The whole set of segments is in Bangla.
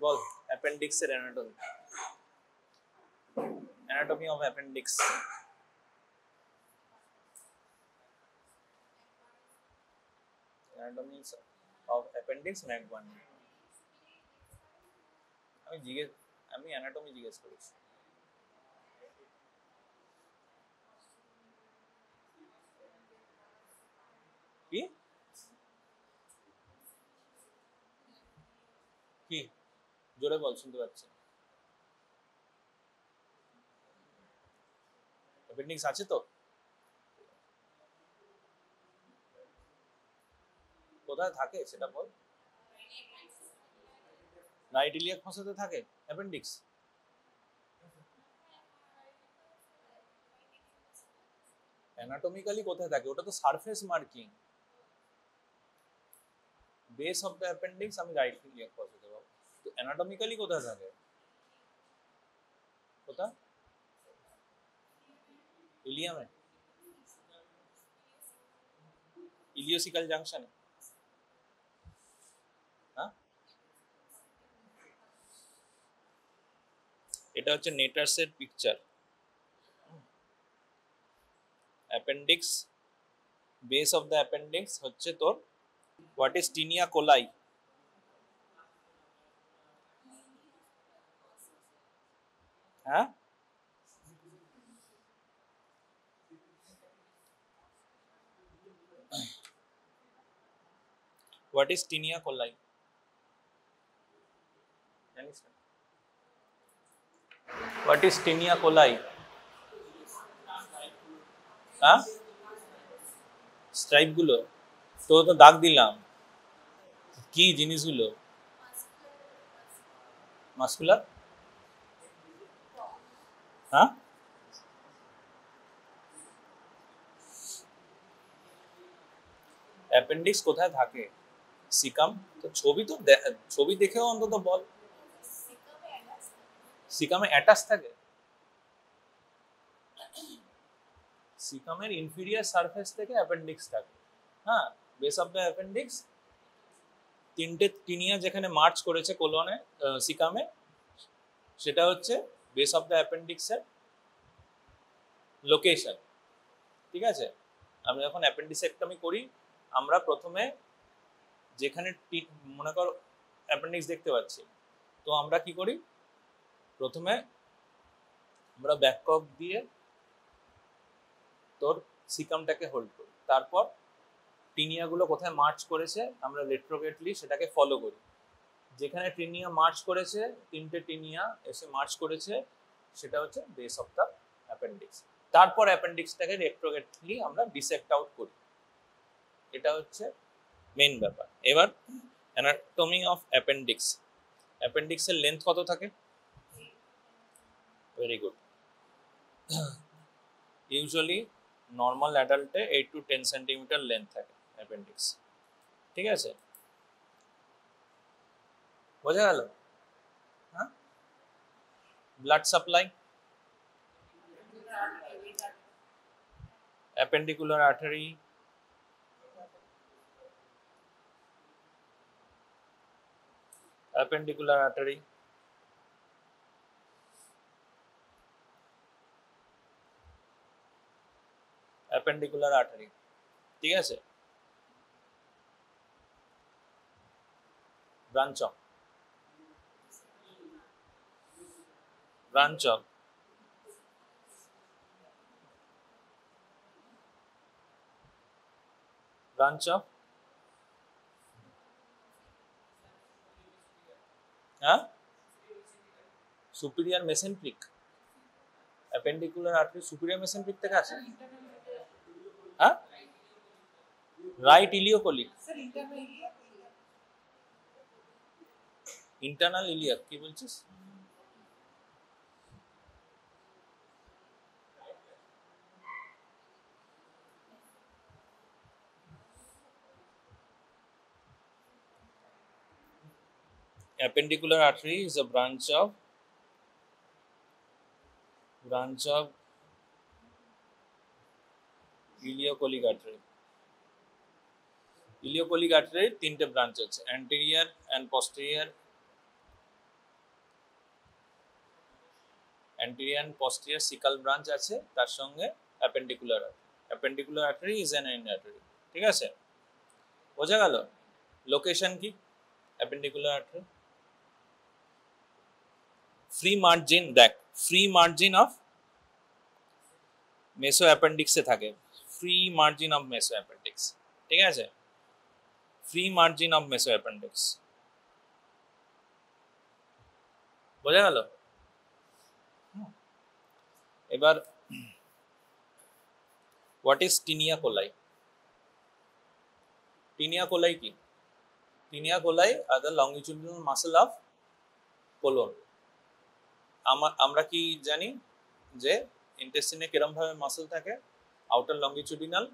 বল অ্যাপেন্ডিক্সের anatomy. Anatomy of appendix. Anatomy of appendix ম্যাক 1। আমি অ্যানাটমি জিজ্ঞেস করেছি। কি কি জোরে বল, শুনতে পাচ্ছি। অ্যাপেন্ডিক্স আছে তো? কোথায় থাকে সেটা বল। রাইট ইলিয়াক ফসাতে থাকে অ্যাপেন্ডিক্স। অ্যানাটমিক্যালি কোথায় থাকে? ওটা তো surface marking. Base of the appendix আমি রাইট ইলিয়াক ফসাতে পাবো, তো অ্যানাটমিক্যালি কোথায় থাকে? কোথায়? ইলিয়ামে, ইলিওসিকাল জাংশনে। হ্যাঁ, এটা হচ্ছে নেটার্সের picture. Appendix, base of the appendix হচ্ছে তোর হোয়াট ইজ টিনিয়া কোলাই। হ্যাঁ, হোয়াট ইজ টিনিয়া কোলাই জানিস না? What is taenia coli? হ্যাঁ, স্ট্রাইপ গুলো তো তো দাগ দিলাম। কি জিনিসগুলো? মাস্কুলার। হ্যাঁ, অ্যাপেন্ডিক্স কোথায় থাকে? সিকাম। তো ছবি দেখেও অন্তত বল। সিকামে অ্যাটাচ থাকে। সিকামের ইনফিরিয়ার সারফেস থেকে অ্যাপেন্ডিক্স থাকে। হ্যাঁ, বেস অফ দ্য অ্যাপেন্ডিক্স তিনটে টিনিয়া যেখানে মার্চ করেছে কোলনে, সিকামে, সেটা হচ্ছে বেস অফ দ্য অ্যাপেন্ডিক্সের লোকেশন। ঠিক আছে, আমরা যখন অ্যাপেন্ডিসেক্টমি করি, আমরা প্রথমে যেখানে মনে কর অ্যাপেন্ডিক্স দেখতে পাচ্ছি, তো আমরা কি করি, প্রথমে আমরা ব্যাক কক দিয়ে তোর সিকামটাকে হোল্ড করি, তারপর টিনিয়াগুলো কোথায় মার্চ করেছে আমরা রেট্রোগ্রেডলি সেটাকে ফলো করি। যেখানে টিনিয়া মার্চ করেছে, তিনটে টিনিয়া এসে মার্চ করেছে, সেটা হচ্ছে বেস অফ দ্য অ্যাপেন্ডিক্স। তারপর অ্যাপেন্ডিক্সটাকে রেট্রোগ্রেডলি আমরা ডিসেক্ট আউট করি। এটা হচ্ছে মেইন ব্যাপার। এবার অ্যানাটমি অফ অ্যাপেন্ডিক্স। অ্যাপেন্ডিক্সের লেন্থ কত থাকে? Very good. ইউজুয়ালি নর্মাল অ্যাডাল্টে 8 to 10 সেন্টিমিটার লেন্থ থাকে অ্যাপেন্ডিক্স। ঠিক আছে, বোঝা গেল? হ্যাঁ, blood supply, appendicular artery, appendicular artery, appendicular artery. ঠিক আছে, branch of, branch of, branch of, হ্যাঁ, superior mesenteric. Appendicular artery superior mesenteric থেকে আসে। হ্যাঁ, রাইট ইলিওকোলিক, ইন্টারনাল ইলিয়াক। কি বলছিস? Appendicular artery is a branch of ileocholic artery. Ileocholic artery তিনটে ব্রাঞ্চ আছে, anterior and posterior anterior posterior caecal branch আছে, তার সঙ্গে appendicular artery. Appendicular artery is an end artery. ঠিক আছে, বোঝা গেল? লোকেশন কি অ্যাপেন্ডিকুলার আর্টারি? ফ্রি মার্জিন, দেখ ফ্রি মার্জিন অফ মেসো অ্যাপেন্ডিক্সে থাকে, free margin of mesoappendix. ঠিক আছে, free margin of mesoappendix, বোঝা গেল? এবার what is taenia coli? Taenia coli কি? Taenia coli are the longitudinal muscle of colon. আমরা কি জানি যে ইন্টেস্টিনে কিরম ভাবে মাসল থাকে? Outer longitudinal,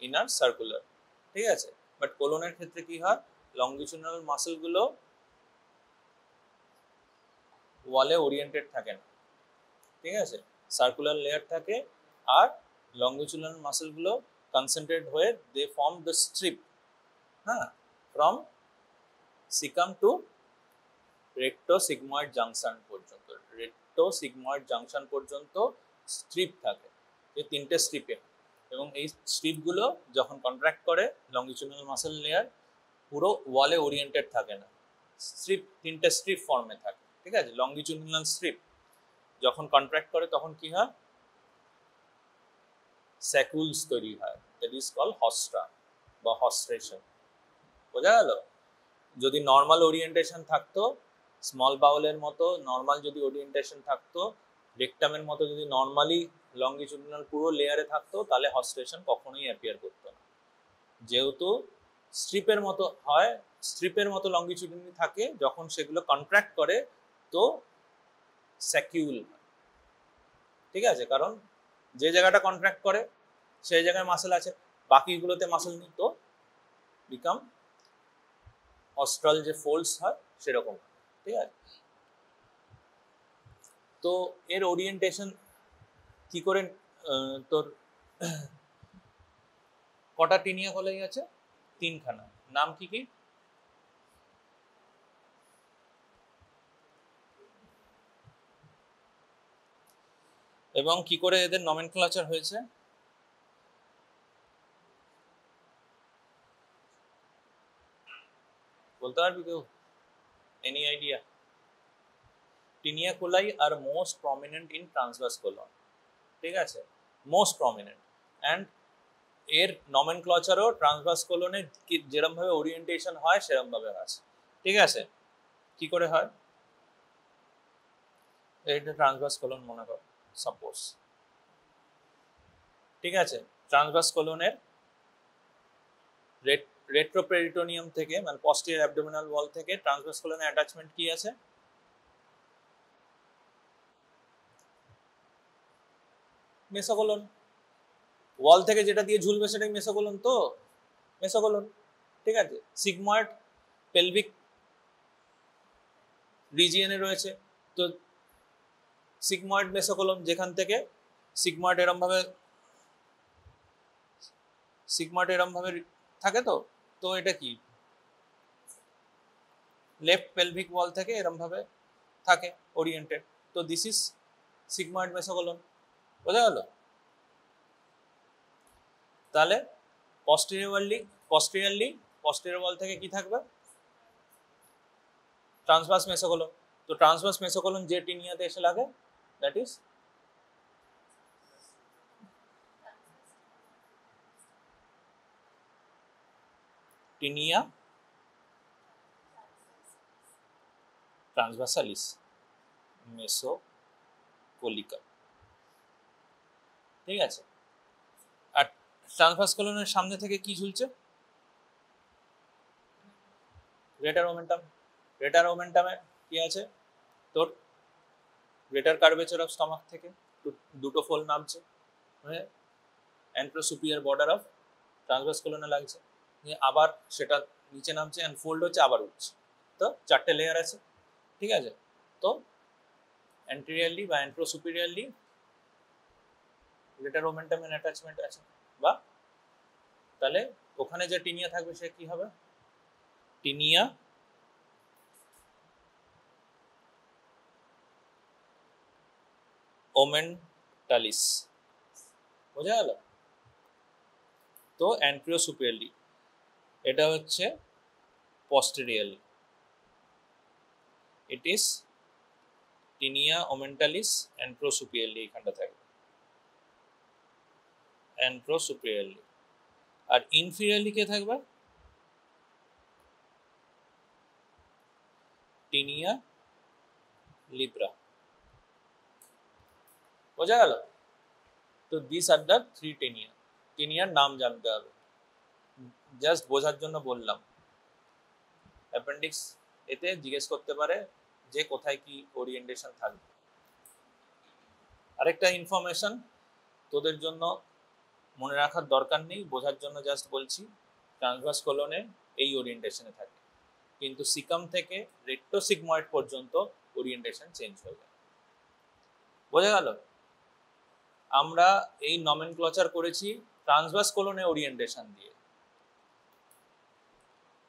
inner circular. ঠিক আছে, বাট কোলনের ক্ষেত্রে কি হয়? লংগিটিউডিনাল মাসল গুলো ওয়ালে ওরিয়েন্টেড থাকে না। ঠিক আছে, সার্কুলার লেয়ার থাকে, আর লংগিটিউডিনাল মাসল গুলো কনসেন্ট্রেট হয়ে দে ফর্ম দ্য স্ট্রিপ, হ্যাঁ, from caecum two rectosigmoid junction পর্যন্ত। রেক্টোসিগময়েড জাংশন পর্যন্ত স্ট্রিপ থাকে, এই তিনটে স্ট্রিপে। এবং এই স্ট্রিপগুলো যখন কন্ট্রাক্ট করে লংগিটিউডিনাল মাসল লেয়ার পুরো ওয়ালে ওরিয়েন্টেড থাকে না, স্ট্রিপ তিনটে স্ট্রিপ ফর্মে থাকে। ঠিক আছে, লংগিটিউডিনাল স্ট্রিপ যখন কন্ট্রাক্ট করে তখন কি হয়? স্যাকুলস তৈরি হয়, দ্যাট ইজ কল হস্ট্রা বা হস্ট্রেশন। বোঝা গেল? যদি নর্মাল ওরিয়েন্টেশন থাকতো, স্মল বাউলের মতো নর্মাল যদি ওরিয়েন্টেশন থাকতো, রেকটামের মতো যদি নর্মালি লংগিটিউডিনাল পুরো লেয়ারে থাকতো, তাহলে হস্ট্রেশন কখনোই অ্যাপিয়ার করতো না। যেহেতু স্ট্রিপের মতো হয়, স্ট্রিপের মতো লংগিটিউডিনাল থাকে, যখন সেগুলো কন্ট্রাক্ট করে তো স্যাকিউল। ঠিক আছে, কারণ যে জায়গাটা কন্ট্রাক্ট করে সেই জায়গায় মাসল আছে, বাকিগুলোতে মাসল নেই, তো বিকাম অস্ট্রাল যে ফোল্ডস হয় সেরকম। ঠিক আছে, তো এর ওরিয়েন্টেশন কি করে? তোর কটা টিনিয়া কোলাই আছে? তিনখানা। নাম কি কি? এবং কি করে এদের নমেনক্লেচার হয়েছে? বলতে পারবি কেউ? Any idea? Taenia coli are most prominent in transverse colon. ঠিক আছে, মোস্ট প্রমিনেন্ট, অ্যান্ড এর নমেনক্লেচারও ট্রান্সভার্স কোলনে যেরকম ভাবে ওরিয়েন্টেশন হয় সেরকম ভাবে আছে। ঠিক আছে, কি করে হয়? এইটা ট্রান্সভার্স কোলন মনে কর সাপোজ। ঠিক আছে, ট্রান্সভার্স কোলনের রেট্রোপেরিটোনিয়াম থেকে, মানে পস্টিরিয়র অ্যাবডোমিনাল ওয়াল থেকে ট্রান্সভার্স কোলনে অ্যাটাচমেন্ট কি আছে? মেসোকোলন। ওয়াল থেকে যেটা দিয়ে ঝুলবে সেটাই মেসোকোলন, তো মেসোকোলন। ঠিক আছে, সিগময়েড পেলভিক রিজিয়নে রয়েছে, তো সিগময়েড মেসোকোলন, যেখান থেকে সিগময়েড এরম ভাবে থাকে, তো তো এটা কি? লেফট পেলভিক ওয়াল থেকে এরম ভাবে থাকে ওরিয়েন্টেড, তো দিস ইজ সিগময়েড মেসোকোলন। বোঝা গেল? তাহলে পস্টেরিয়র ওয়াল থেকে কি থাকবে? ট্রান্সভার্স মেসোকোলন। তো ট্রান্সভার্স মেসোকোলন যে টিনিয়াতে এসে লাগে, দ্যাট ইজ টিনিয়া ট্রান্সভার্সালিস মেসোকোলিকা। ঠিক আছে, আর ট্রান্সভার্স কোলনের সামনে থেকে কি ঝুলছে? Greater omentum. গ্রেটার ওমেন্টামে কি আছে? তোর গ্রেটার কার্ভেচার অফ স্টমাক থেকে দুটো ফোল নামছে, মানে অ্যান্ট্রোসুপিয়ার বর্ডার অফ ট্রান্সভার্স কোলনে লাগছে, আবার সেটা নিচে নামছে, অ্যান্ড ফোল্ড হচ্ছে, আবার উঠছে, তো চারটে লেয়ার আছে। ঠিক আছে, তো অ্যান্টেরিয়রলি বা অ্যান্ট্রোসুপিরিয়রলি গ্রেটার ওমেন্টামের অ্যাটাচমেন্ট আছে, বা তাহলে ওখানে যে টিনিয়া থাকবে সে কি হবে? টিনিয়া ওমেন্টালিস, বোঝা গেল? তো অ্যান্টেরিয়র সুপিরিয়রলি, এটা হচ্ছে posteriorly, it is tinea omentaalis anterosuperiorly, এখানটা থাকবে anterosuperiorly। আর ইনফিরিয়রলি কে থাকবে? tinea libra, বোঝা গেল? তো this are the three taenia. টেনিয়ার নাম জানতে হবে, জাস্ট বোঝার জন্য বললাম। অ্যাপেন্ডিক্স এতে জিজ্ঞেস করতে পারে যে কোথায় কি ওরিয়েন্টেশন থাকবে। আরেকটা ইনফরমেশন তোদের জন্য মনে রাখার দরকার নেই, বোঝার জন্য জাস্ট বলছি, ট্রান্সভার্স কোলনে এই ওরিয়েন্টেশনে থাকে, কিন্তু সিকাম থেকে রেক্টোসিগময়েড পর্যন্ত ওরিয়েন্টেশন চেঞ্জ হয়ে যায়। বোঝা গেল? আমরা এই নমেনক্লেচার করেছি ট্রান্সভার্স কোলনে ওরিয়েন্টেশন দিয়ে।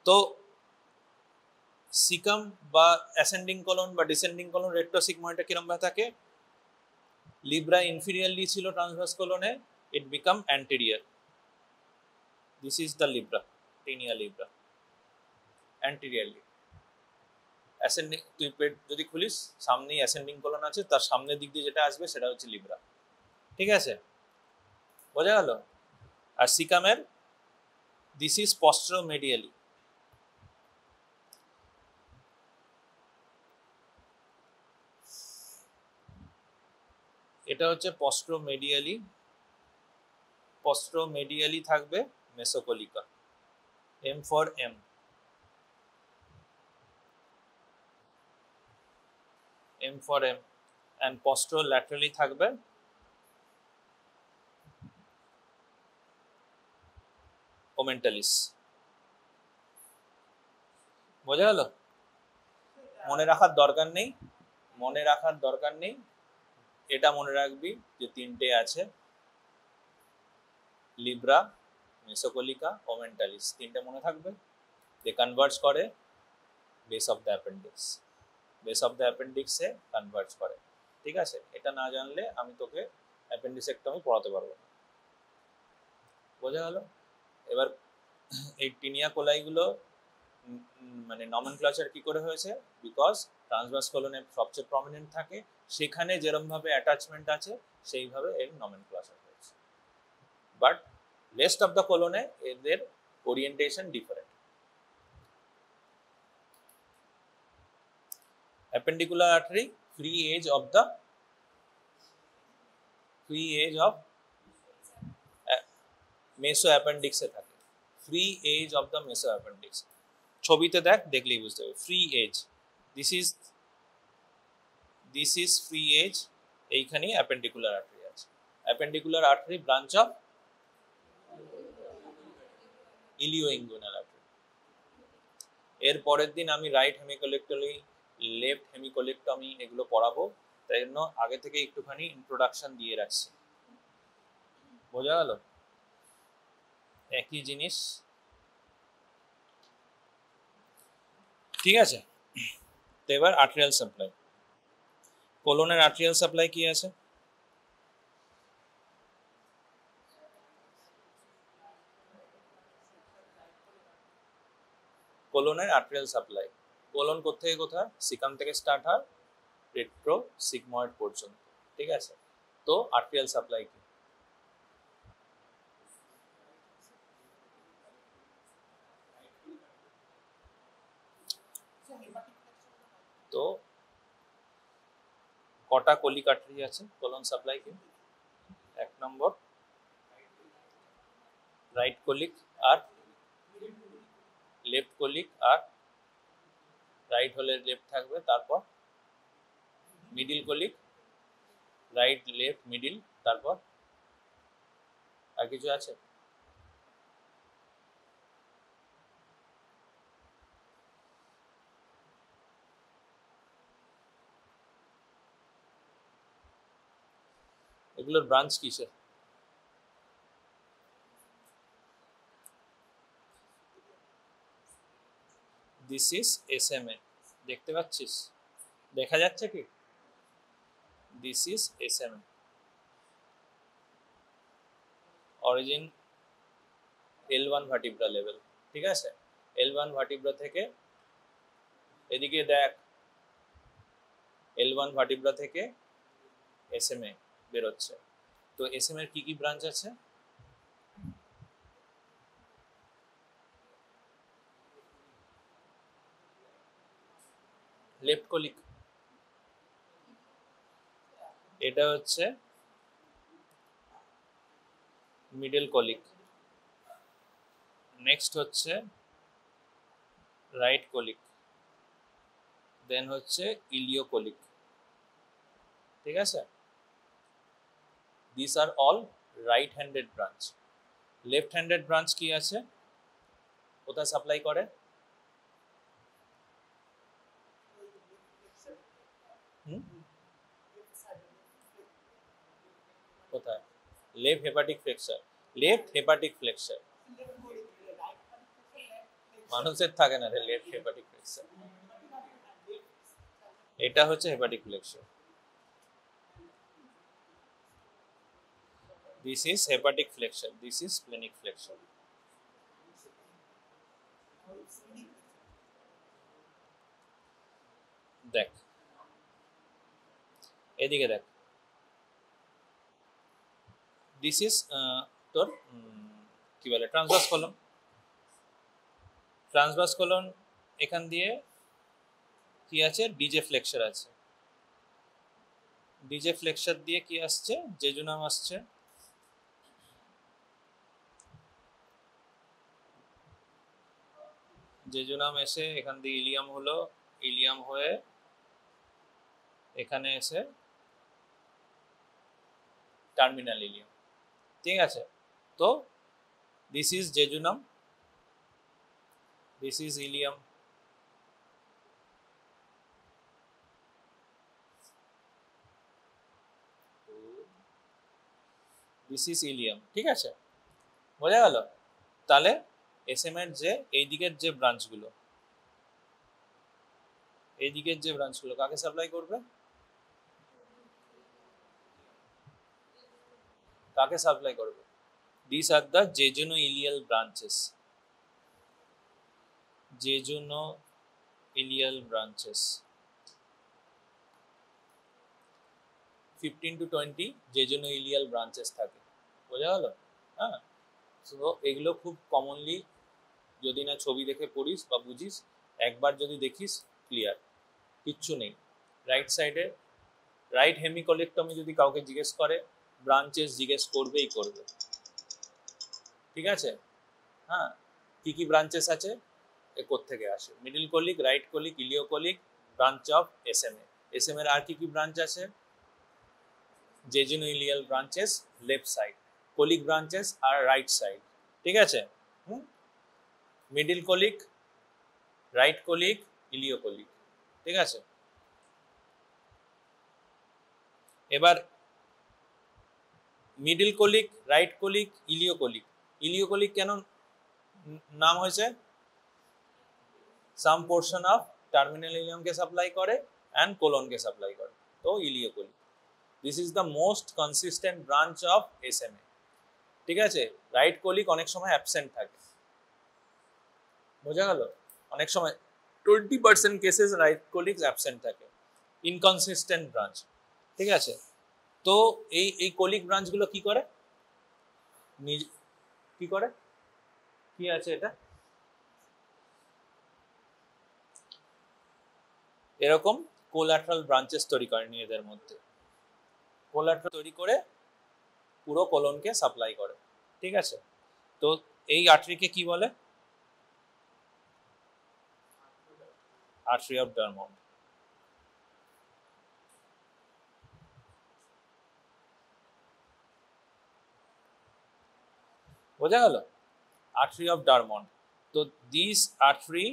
তো সিকাম বা অ্যাসেন্ডিং কোলন বা ডিসেন্ডিং কোলন রেক্টোসিগময়েডটা কিরকম ভাবে থাকে? লিব্রা ইনফিরিয়রলি ছিল ট্রান্সভার্স কোলনে, it become anterior. This is the libra, taenia libra, anteriorly. Ascending, তুই পেট যদি খুলিস সামনেই অ্যাসেন্ডিং কোলন আছে, তার সামনের দিক দিয়ে যেটা আসবে সেটা হচ্ছে লিব্রা, ঠিক আছে? বোঝা গেল? আর সিকামের দিস ইজ পস্টেরোমেডিয়ালি, এটা হচ্ছে পস্টেরোমেডিয়ালি। পস্টেরোমেডিয়ালি থাকবে mesocolica, M for M. M for M, and posterolaterally থাকবে ওমেন্টালিস। বোঝা গেল? মনে রাখার দরকার নেই, মনে রাখার দরকার নেই, এটা মনে রাখবি যে তিনটে আছে, লিব্রা, মেসোকলিকা, ওমেন্টালিস, তিনটে মনে থাকবে। দে কনভার্জ করে base of the appendix, base of the অ্যাপেন্ডিক্সে কনভার্জ করে, ঠিক আছে? এটা না জানলে আমি তোকে অ্যাপেন্ডিসেক্টমি পড়াতে পারবো না। বোঝা গেল? এবার এই টিনিয়া কোলাইগুলো মানে নমেনক্লেচার কি করে হয়েছে? বিকজ ট্রান্সভার্স কোলনে সবচেয়ে প্রমিনেন্ট থাকে, সেখানে যেরকম ভাবে অ্যাটাচমেন্ট আছে সেইভাবে এর নমেনক্লেচার হয়েছে, বাট রেস্ট অফ দ্য কোলনে এদের orientation different. Appendicular artery free edge of মেসো অ্যাপেন্ডিক্সে থাকে, free edge of the mesoappendix. ছবিতে দেখ, দেখলেই বুঝতে হবে free edge, this is free edge. এইখানে অ্যাপেন্ডিকুলার আর্টারি আছে, appendicular artery branch of ileo inguinal artery. এর পরের দিন আমি রাইট হেমিকোলেক্টমি, লেফট হেমিকোলেক্টমি এগুলো পড়াবো, তাই জন্য আগে থেকে একটুখানি ইন্ট্রোডাকশন দিয়ে রাখছি। বোঝা গেল? একই জিনিস, ঠিক আছে? তো এবার আর্টেরিয়াল সাপ্লাই, কোলনের আর্টেরিয়াল সাপ্লাই কি আছে? কোলনের আর্টেরিয়াল সাপ্লাই, কোলন কোথা কোথায়? সিকাম থেকে স্টার্ট হয় রেট্রোসিগময়েড পর্যন্ত, ঠিক আছে? তো আর্টেরিয়াল সাপ্লাই কি? তো কটা কলিক আর্টারি আছে কোলন সাপ্লাই কি? এক নম্বর রাইট কলিক, আর লেফট কলিক, আর রাইট হলে লেফট থাকবে, তারপর middle colic, right left middle, তারপর আর কিছু আছে? এগুলোর ব্রাঞ্চ কিসে? দিস ইজ SMA, দেখতে পাচ্ছিস? দেখা যাচ্ছে কি? This is SMA, origin L1 vertebra level. ঠিক আছে, L1 ভার্টিব্রা থেকে এদিকে দেখ, L1 ভার্টিব্রা থেকে SMA বেরোচ্ছে। তো SMA এর কি কি ব্রাঞ্চ আছে? লেফট কোলিক, এটা হচ্ছে মিডল কোলিক, নেক্সট হচ্ছে রাইট কোলিক, দেন হচ্ছে ইলিও কোলিক। ঠিক আছে, this are all right handed branch. Left handed branch কি আছে, কোথায় সাপ্লাই করে? কোথায়? Left hepatic flexure, left hepatic flexure. মানুষের থাকে না রে লেফট হেপাটিক ফ্লেক্সার, এটা হচ্ছে hepatic flexure. This is hepatic flexion, this is splenic flexion. দেখ এদিকে দেখ, দিস ইজ তোর কি বলে ট্রান্সভার্স কলম। ট্রান্সভার্স কলম এখান দিয়ে কি আছে, ডিজে ফ্লেক্সার আছে। ডিজে ফ্লেক্সার দিয়ে কি আসছে, জেজুনাম আসছে। জেজুনাম এসে এখান দিয়ে ইলিয়াম হলো, ইলিয়াম হয়ে এখানে এসে টার্মিনাল ইলিয়াম। ঠিক আছে, তো this is jejunum, this is Ilium, this is Ilium. ঠিক আছে, বোঝা গেল? তাহলে SMA এর যে এই দিকের যে ব্রাঞ্চগুলো, এই দিকের যে ব্রাঞ্চগুলো কাকে সাপ্লাই করবে, কাকে সাপ্লাই করবে? This are the jejunoileal branches, jejunoileal branches. 15 to 20 jejunoileal branches থাকে, বোঝা গেল? হ্যাঁ, তো এগুলো খুব কমনলি যদি না ছবি দেখে পড়িস বা বুঝিস, একবার যদি দেখিস ক্লিয়ার, কিচ্ছু নেই। রাইট সাইডে রাইট হেমিকোলেক্টমি যদি কাউকে জিজ্ঞেস করে, ব্রাঞ্চেস জিজ্ঞেস করবেই করবে। ঠিক আছে, হ্যাঁ, কি কি ব্রাঞ্চেস আছে, এ কোত্থেকে আসে? Middle colic, right colic, ileocolic, branch of SMA। SMA এর আর কি কি ব্রাঞ্চ আছে? Jejunoileal branches left side, colic branches আর রাইট সাইড। ঠিক আছে, middle colic, right colic, ileocolic. ঠিক আছে, এবার middle colic, right colic, ileocolic. Ileocolic কেন নাম হয়েছে? সাম পোর্শন অফ টার্মিনাল ইলিয়ামকে সাপ্লাই করে অ্যান্ড কোলনকে সাপ্লাই করে, তো ileocolic. This is the most consistent branch of SMA। ঠিক আছে, রাইট কোলিক অনেক সময় অ্যাবসেন্ট থাকে, বোঝা গেল? অনেক সময় 20% কেসেস রাইট কোলিক অ্যাবসেন্ট থাকে, ইনকনসিস্টেন্ট ব্রাঞ্চ। ঠিক আছে, তো এই কোলিক ব্রাঞ্চগুলো কি করে, কি করে, কি আছে এটা, এরকম কোলাটারাল ব্রাঞ্চেস তৈরি করে নিজেদের মধ্যে, কোলাটারাল তৈরি করে পুরো কোলনকে সাপ্লাই করে। ঠিক আছে, তো এই আর্টারিকে কি বলে? Artery of Drummond. বোঝা গেল? Artery of Drummond. তো দিস আর্টারি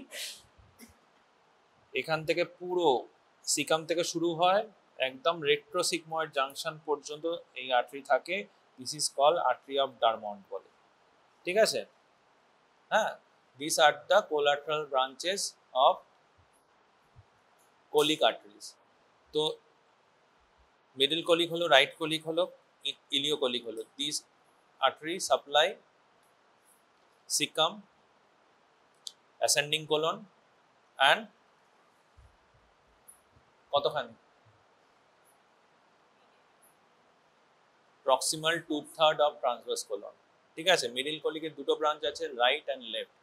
এখান থেকে পুরো সিকাম থেকে শুরু হয়, একদম রেট্রোসিগময়েড জাংশন পর্যন্ত এই আর্টারি থাকে। This is call artery of Drummond বলে। ঠিক আছে, হ্যাঁ, this are the collateral branches of colic arteries. তো মিডল কোলিক হলো, রাইট কোলিক হলো, ইলিওকোলিক হলো। This artery supply caecum, ascending colon and কতখানি প্রক্সিমাল 2/3 অফ ট্রান্সভার্স কোলন। ঠিক আছে, মিডল কোলিকের দুটো ব্রাঞ্চ আছে, রাইট অ্যান্ড লেফট।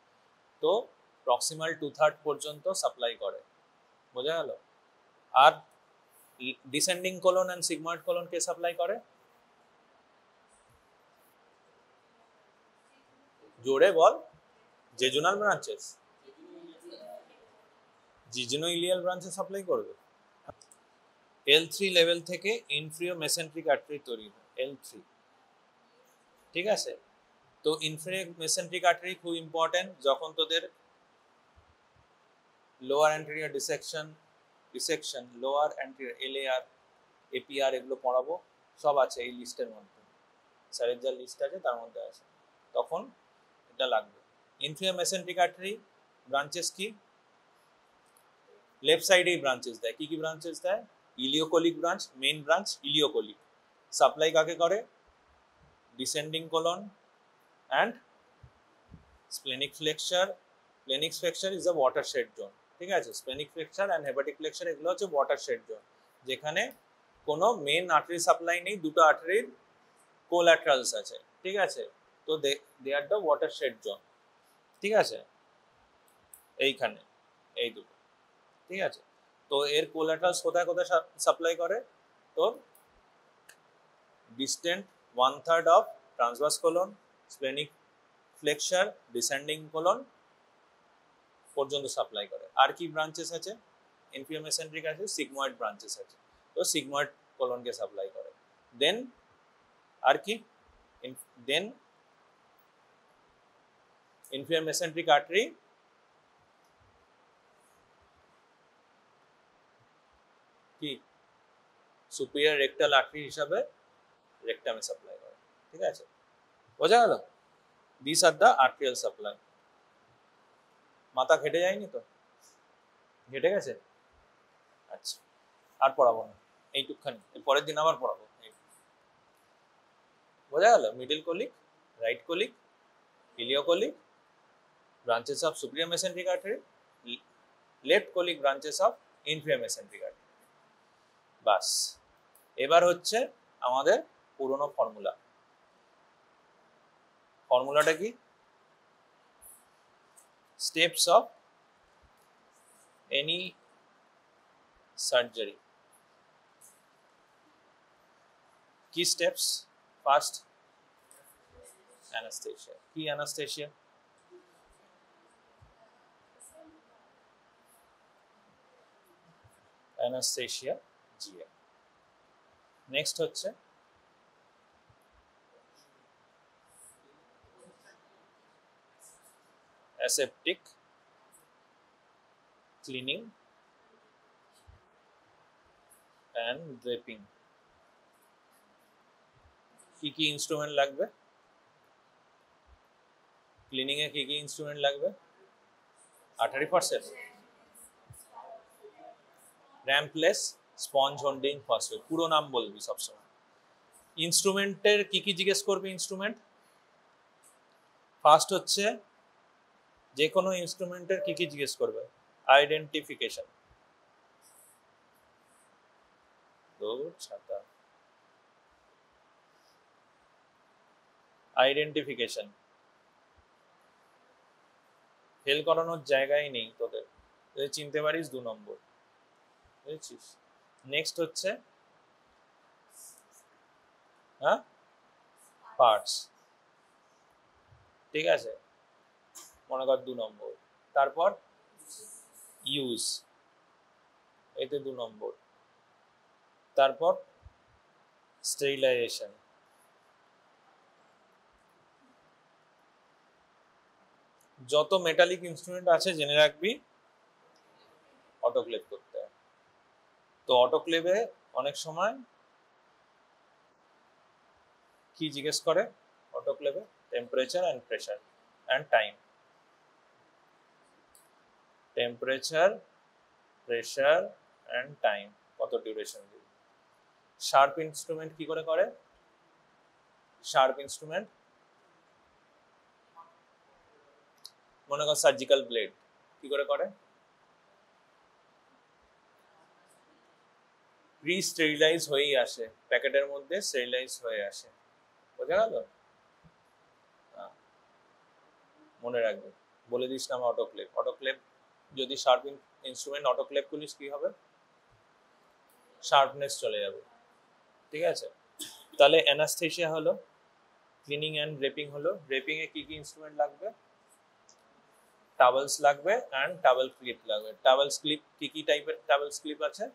তো প্রক্সিমাল 2/3 পর্যন্ত সাপ্লাই করে, বোঝা গেল। আর descending colon and sigmoid colon কে সাপ্লাই করে? জোরে বল। জেজুনাল ব্রাঞ্চেস, জিজুনোইলিয়াল ব্রাঞ্চে সাপ্লাই করবে। L3 লেভেল থেকে ইনফিরিয়র মেসেন্ট্রিক আর্টারি তৈরি হয়, L3। ঠিক আছে, তো ইনফিরিয়র মেসেন্ট্রিক আর্টারি খুব ইম্পর্টেন্ট। যখন তোদের lower anterior dissection, lower anterior LAR, APR এগুলো পড়াবো, সব আছে এই লিস্টের মধ্যে, স্যারের যা লিস্ট আছে তার মধ্যে আছে, তখন এটা লাগবে। ইনফিরিয়র মেসেন্ট্রিক আর্টারি ব্রাঞ্চেস কি? লেফট সাইডেই ব্রাঞ্চেস দেয়। কি কি ব্রাঞ্চেস দেয়? ইলিওকোলিক ব্রাঞ্চ, মেইন ব্রাঞ্চ ইলিওকোলিক। সাপ্লাই কাকে করে? Descending colon and splenic flexor. Splenic flexor is a watershed zone. ঠিক আছে, splenic flexor and hepatic flexor এগুলো হচ্ছে ওয়াটারশেড জোন, যেখানে কোনো মেইন আর্টারি সাপ্লাই নেই, দুটো আর্টারির কোল্যাটারালস আছে। ঠিক আছে, তো দে আর দ্য ওয়াটারশেড জোন। ঠিক আছে, এইখানে এই দুটো। ঠিক আছে, তো এর কোল্যাটারালস কোথায় কোথায় সাপ্লাই করে? তোর distant 1/3 of transverse colon, splenic flexor, descending colon পর্যন্ত সাপ্লাই করে। আর কি ব্রাঞ্চেস আছে? ইনফিরিয়র মেসেন্ট্রিক আছে, সিগময়েড ব্রাঞ্চেস আছে, তো সিগময়েড কোলনকে সাপ্লাই করে। দেন আর কি? দেন ইনফিরিয়র মেসেন্ট্রিক আর্টারি কি সুপিরিয়র রেকটাল আর্টারি হিসাবে রেকটামে সাপ্লাই করে। ঠিক আছে, বোঝা গেল? This are the arterial supply. মাথা ঘেটে যায়নি তো? ঘেটে গেছে? আচ্ছা, আর পড়াবো না, এইটুকখানি, পরের দিন আবার পড়াবো। বোঝা গেল? Middle colic, right colic, ileocolic, branches of superior mesenteric artery, left colic branches of inferior mesenteric artery। বাস, এবার হচ্ছে আমাদের পুরনো ফর্মুলা। ফর্মুলাটা কি? Steps of any surgery. কি স্টেপস? First anaesthesia. কি অ্যানাস্থেশিয়া? Anaesthesia GA. নেক্সট হচ্ছে অ্যাসেপটিক ক্লিনিং অ্যান্ড ড্রেপিং। কি কি ইনস্ট্রুমেন্ট লাগবে ক্লিনিং এ? কি কি ইনস্ট্রুমেন্ট লাগবে? Artery forceps, Rampley's sponge holding phosphate, পুরো নাম বলবি সবসময়। ইনস্ট্রুমেন্টের কি কি জিজ্ঞেস করবে? ইনস্ট্রুমেন্ট ফার্স্ট হচ্ছে যে কোনো ইনস্ট্রুমেন্টের কি কি জিজ্ঞেস করবে? আইডেন্টিফিকেশন। ছাতা, আইডেন্টিফিকেশন ফেল করানোর জায়গায় নেই তোদের, চিনতে পারিস 2 নম্বর, বুঝেছিস? নেক্সট হচ্ছে পার্টস। ঠিক আছে, মনে কর 2 নম্বর। তারপর ইউজ, এতে 2 নম্বর। তারপর স্টেরিলাইজেশন। যত মেটালিক ইনস্ট্রুমেন্ট আছে জেনে রাখবি অটোক্লেভ করতে হয়। তো অটোক্লেভে অনেক সময় কি জিজ্ঞেস করে? অটোক্লেভে temperature and pressure and time. Temperature, pressure and time, কত ডিউরেশন দিবি। শার্প ইনস্ট্রুমেন্ট কি করে করে? শার্প ইনস্ট্রুমেন্ট মনে কর সার্জিক্যাল ব্লেড কি করে করে? প্রি স্টেরিলাইজ হয়েই আসে, প্যাকেটের মধ্যে স্টেরিলাইজ হয়ে আসে। বোঝা গেল? মনে রাখবে, বলে দিস না আমার অটোক্লেভ। অটোক্লেভ যদি শার্প ইনস্ট্রুমেন্ট অটোক্লেভ করিস কি হবে? শার্পনেস চলে যাবে। ঠিক আছে, তাহলে অ্যানাস্থেসিয়া হলো, ক্লিনিং অ্যান্ড ড্রেপিং হলো। ড্রেপিং এ কি কি ইনস্ট্রুমেন্ট লাগবে? টাওয়েলস লাগবে অ্যান্ড টাওয়েল ক্লিপ লাগবে। টাওয়েল ক্লিপ কি কি টাইপের টাওয়েল ক্লিপ আছে?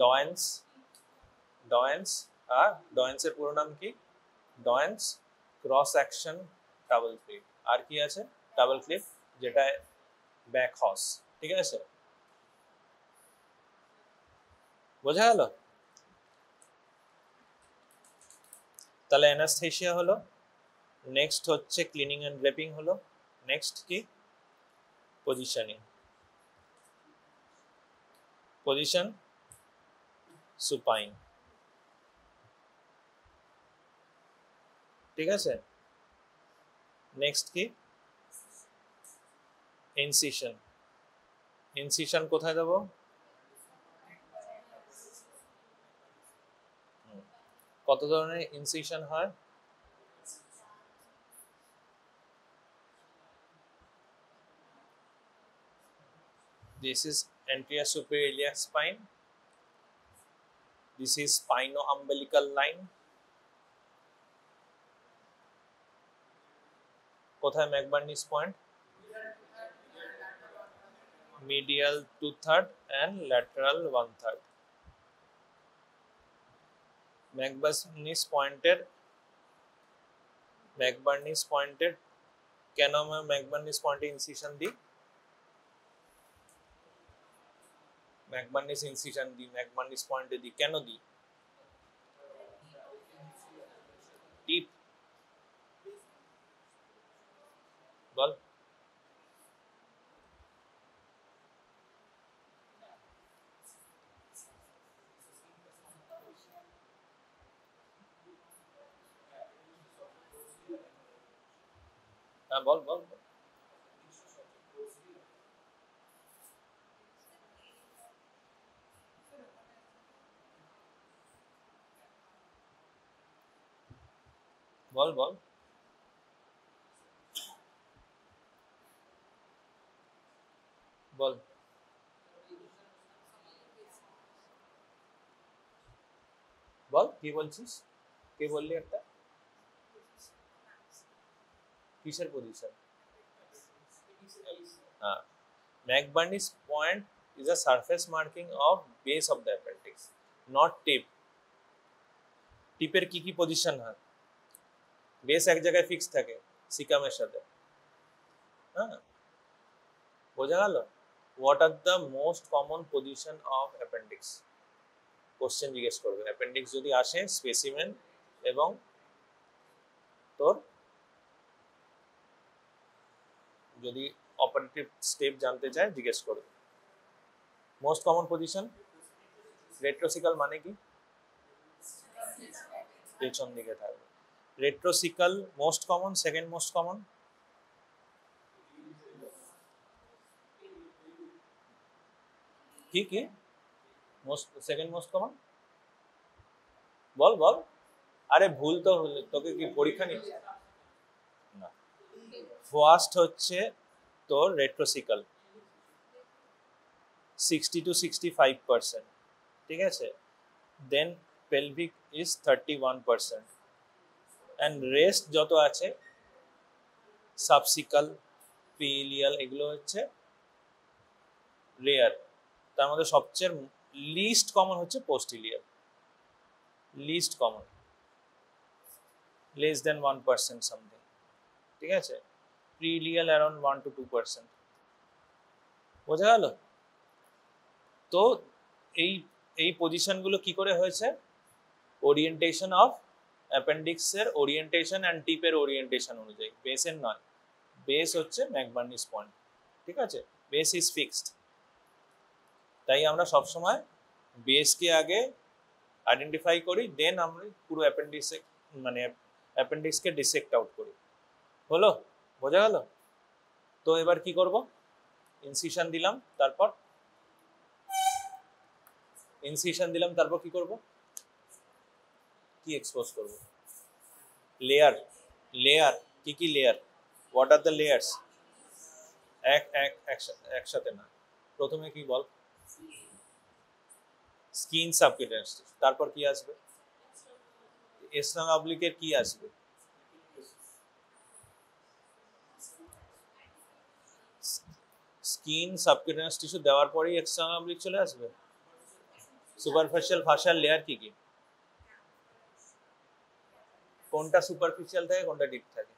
ডয়েন্স, ডয়েন্স আর ডয়েন্সের পুরো নাম কি? ডয়েন্স ক্রস অ্যাকশন টাওয়েল ক্লিপ। আর কি আছে? টাওয়েল ক্লিপ যেটা ব্যাক হস। ঠিক আছে, বোঝা গেল? তাহলে অ্যানাস্থেসিয়া হলো, নেক্সট হচ্ছে ক্লিনিং অ্যান্ড ড্রেপিং হলো, নেক্সট কি? পজিশনিং। Position supine. ঠিক আছে, নেক্সট কি? ইনসিশন। ইনসিশন কোথায় দেবো? কত ধরনের ইনসিশন হয়? This is anterior superior iliac spine. This is spino-umbilical line. কোথায় ম্যাকবার্নিস পয়েন্ট? Medial 2/3 and lateral 1/3. ম্যাকবার্নিস পয়েন্টের কেন আমরা ম্যাকবার্নিস পয়েন্টে ইনসিশন দিই? ম্যাকবার্নিস ইনসিশন দিই, ম্যাকবার্নিস পয়েন্টে দিই, কেন দিই? টিপ বল। হ্যাঁ বল বল বল। বল বল বল। বল কি বলছিস? কে বললি একটা? কিসের পজিশন? হ্যাঁ, ম্যাকবার্নিস point is a surface marking of base of the appendix, not tip. টিপের কি কি পজিশন হয়? বেস এক জায়গায় ফিক্স থাকে সিকামের সাথে। হ্যাঁ, বোঝা গেল? What are the most common position of appendix? Question জিজ্ঞেস করবে অ্যাপেন্ডিক্স যদি আসে, স্পেসিমেন এবং তোর যদি অপারেটিভ স্টেপ জানতে চায় জিজ্ঞেস করবে। মোস্ট কমন পজিশন রেট্রোসিকাল মানে কি? পেছন দিকে থাকবে। Retrocaecal most common, second most common? কি কি মোস্ট সেকেন্ড মোস্ট কমন? বল বল। আরে ভুল তো হলো, তোকে কি পরীক্ষা নিচ্ছে না? ফার্স্ট হচ্ছে তোর রেট্রোসিকাল 60 to 65%। ঠিক আছে, দেন পেলভিক ইজ 31%, অ্যান্ড রেস্ট যত আছে সাবসিকাল, পিলিয়াল, এগুলো হচ্ছে রেয়ার। তার মধ্যে সবচেয়ে লিস্ট কমন হচ্ছে পোস্টিলিয়াল, least common, less than 1% something. ঠিক আছে, প্রিলিয়াল অ্যারাউন্ড 1 to 2%। বোঝা গেল? তো এই এই পজিশনগুলো কি করে হয়েছে? ওরিয়েন্টেশন অফ অ্যাপেন্ডিক্সের ওরিয়েন্টেশন অ্যান্ড টিপের ওরিয়েন্টেশন অনুযায়ী, বেসের নয়। বেস হচ্ছে ম্যাকবার্নিস পয়েন্ট। ঠিক আছে, বেস ইজ ফিক্সড। তাই আমরা সবসময় বেসকে আগে আইডেন্টিফাই করি, দেন আমরা পুরো অ্যাপেন্ডিক্সে মানে অ্যাপেন্ডিক্সকে ডিসেক্ট আউট করি। হলো? বোঝা গেল? তো এবার কি করব? ইনসিশন দিলাম, তারপর কি করব? কি এক্সপোজ করব? লেয়ার। কি layer? What are the layers? একসাথে না, প্রথমে কি বল? স্কিন সাবকিউটেনিয়াস, তারপর কি আসবে? এক্সটার্নাল অবলিকের কি আসবে? স্কিন সাবকিউটেনিয়াস টিস্যু দেওয়ার পরেই এক্সটার্নাল অবলিক চলে আসবে। সুপারফিশিয়াল ফাশিয়াল লেয়ার কি কি? কোনটা সুপারফিশিয়াল থাকে, কোনটা ডিপ থাকে?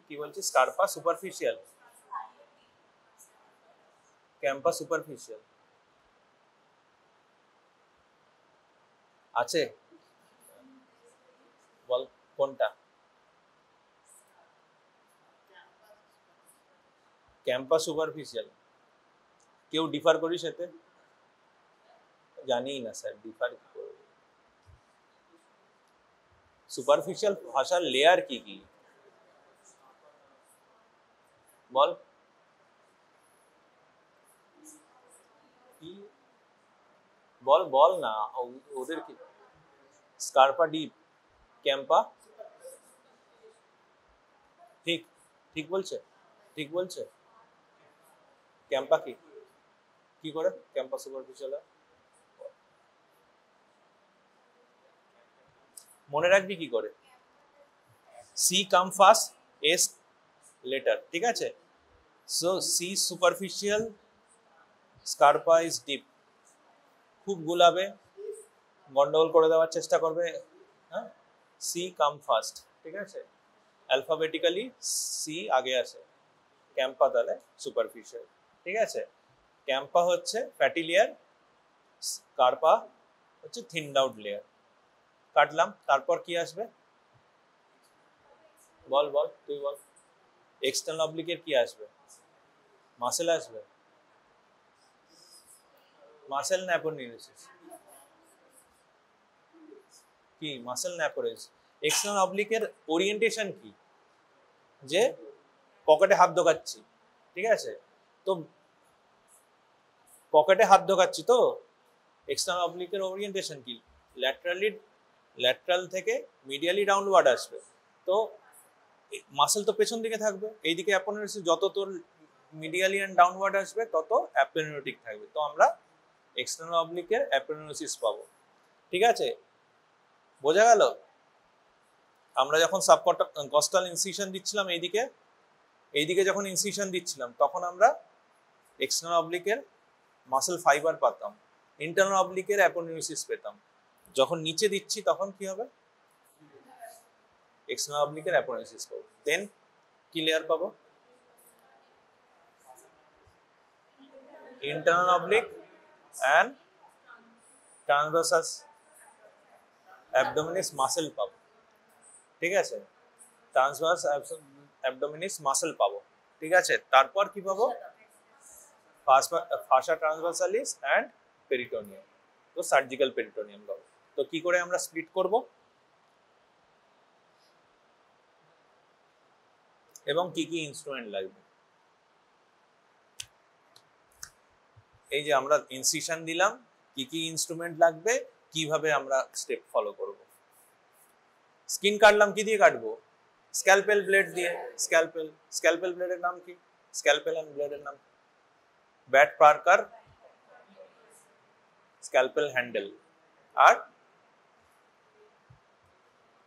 কি বলছি? স্কারপা সুপারফিশিয়াল, ক্যাম্পা সুপারফিশিয়াল আছে? বল কোনটা? ক্যাম্পা সুপারফিশিয়াল। কেউ ডিফার করিস এতে? জানিই না স্যার, ডিফার কি করবে? সুপারফিশিয়াল ফাশার লেয়ার কি কি বল? কি বল বল না, ওদের কি? স্কারপা ডিপ, ক্যাম্পা ঠিক ঠিক বলছে, ঠিক বলছে। ক্যাম্পা কি করে ক্যাম্পা সুপারফিশিয়াল? মনে রাখবি কি করে? C come first, S later, ঠিক আছে? So C superficial, Scarpa is deep. খুব গুলাবে, গন্ডগোল করে দেওয়ার চেষ্টা করবে, হ্যাঁ? সি কাম ফার্স্ট, ঠিক আছে? অ্যালফাবেটিক্যালি সি আগে আসে, ক্যাম্পা তাহলে সুপারফিশিয়াল, ঠিক আছে? ক্যাম্পা হচ্ছে ফ্যাটি লেয়ার, স্কারপা হচ্ছে থিনড আউট লেয়ার। কাটলাম, তারপর কি আসবে? বল বল, তুই বল। এক্সটার্নাল অবলিকের কি আসবে? মাসেল আসবে, মাসেল ন্যাপোনিউরোসিস। কি মাসেল ন্যাপোরেস? এক্সটার্নাল অবলিকের ওরিয়েন্টেশন কি? যে পকেটে হাত ঢোকাচ্ছি, ঠিক আছে? তো পকেটে হাত ঢোকাচ্ছি, তো এক্সটার্নাল অবলিকের ওরিয়েন্টেশন কি? ল্যাটারাল থেকে মিডিয়ালি ডাউনওয়ার্ড আসবে। তো মাসেল তো পেছন দিকে থাকবে, এইদিকে অ্যাপোনেউরোসিস যত তোর মিডিয়ালি এন্ড ডাউনওয়ার্ড আসবে তত অ্যাপোনেউরোটিক থাকবে। তো আমরা এক্সটার্নাল অবলিকের অ্যাপোনেউরোসিস পাবো, ঠিক আছে? বোঝা গেল? আমরা যখন সাবকস্টাল ইনসিশন দিচ্ছিলাম এইদিকে যখন ইনসিশন দিচ্ছিলাম, তখন আমরা এক্সটার্নাল অবলিকের মাসেল ফাইবার পেতাম, ইন্টারনাল অবলিকের অ্যাপোনেউরোসিস পেতাম। যখন নিচে দিচ্ছি তখন কি হবে? এক্সটার্নাল অবলিকের অ্যাপোনেউরোসিস পাবো। দেন কি লেয়ার পাবো? Internal oblique and transversus abdominis muscle পাবো, ঠিক আছে? ট্রান্সভার্স অ্যাবডোমিনিস মাসেল পাবো, ঠিক আছে? তারপর কি পাবো? ফাসা ট্রান্সভার্সালিস অ্যান্ড পেরিটোনিয়াম, তো সার্জিক্যাল পেরিটোনিয়াম পাবো। তো কি করে আমরা স্প্লিট করব এবং কি কি ইনস্ট্রুমেন্ট লাগবে? এই যে আমরা ইনসিশন দিলাম, কি কি ইনস্ট্রুমেন্ট লাগবে, কিভাবে আমরা স্টেপ ফলো করব? স্কিন কাটলাম, কি দিয়ে কাটবো? স্ক্যালপেল ব্লেড দিয়ে। স্ক্যালপেল ব্লেডের নাম কি? স্ক্যালপেল এন্ড ব্লেডের নাম ব্যাট পার্কার স্ক্যালপেল হ্যান্ডেল। আর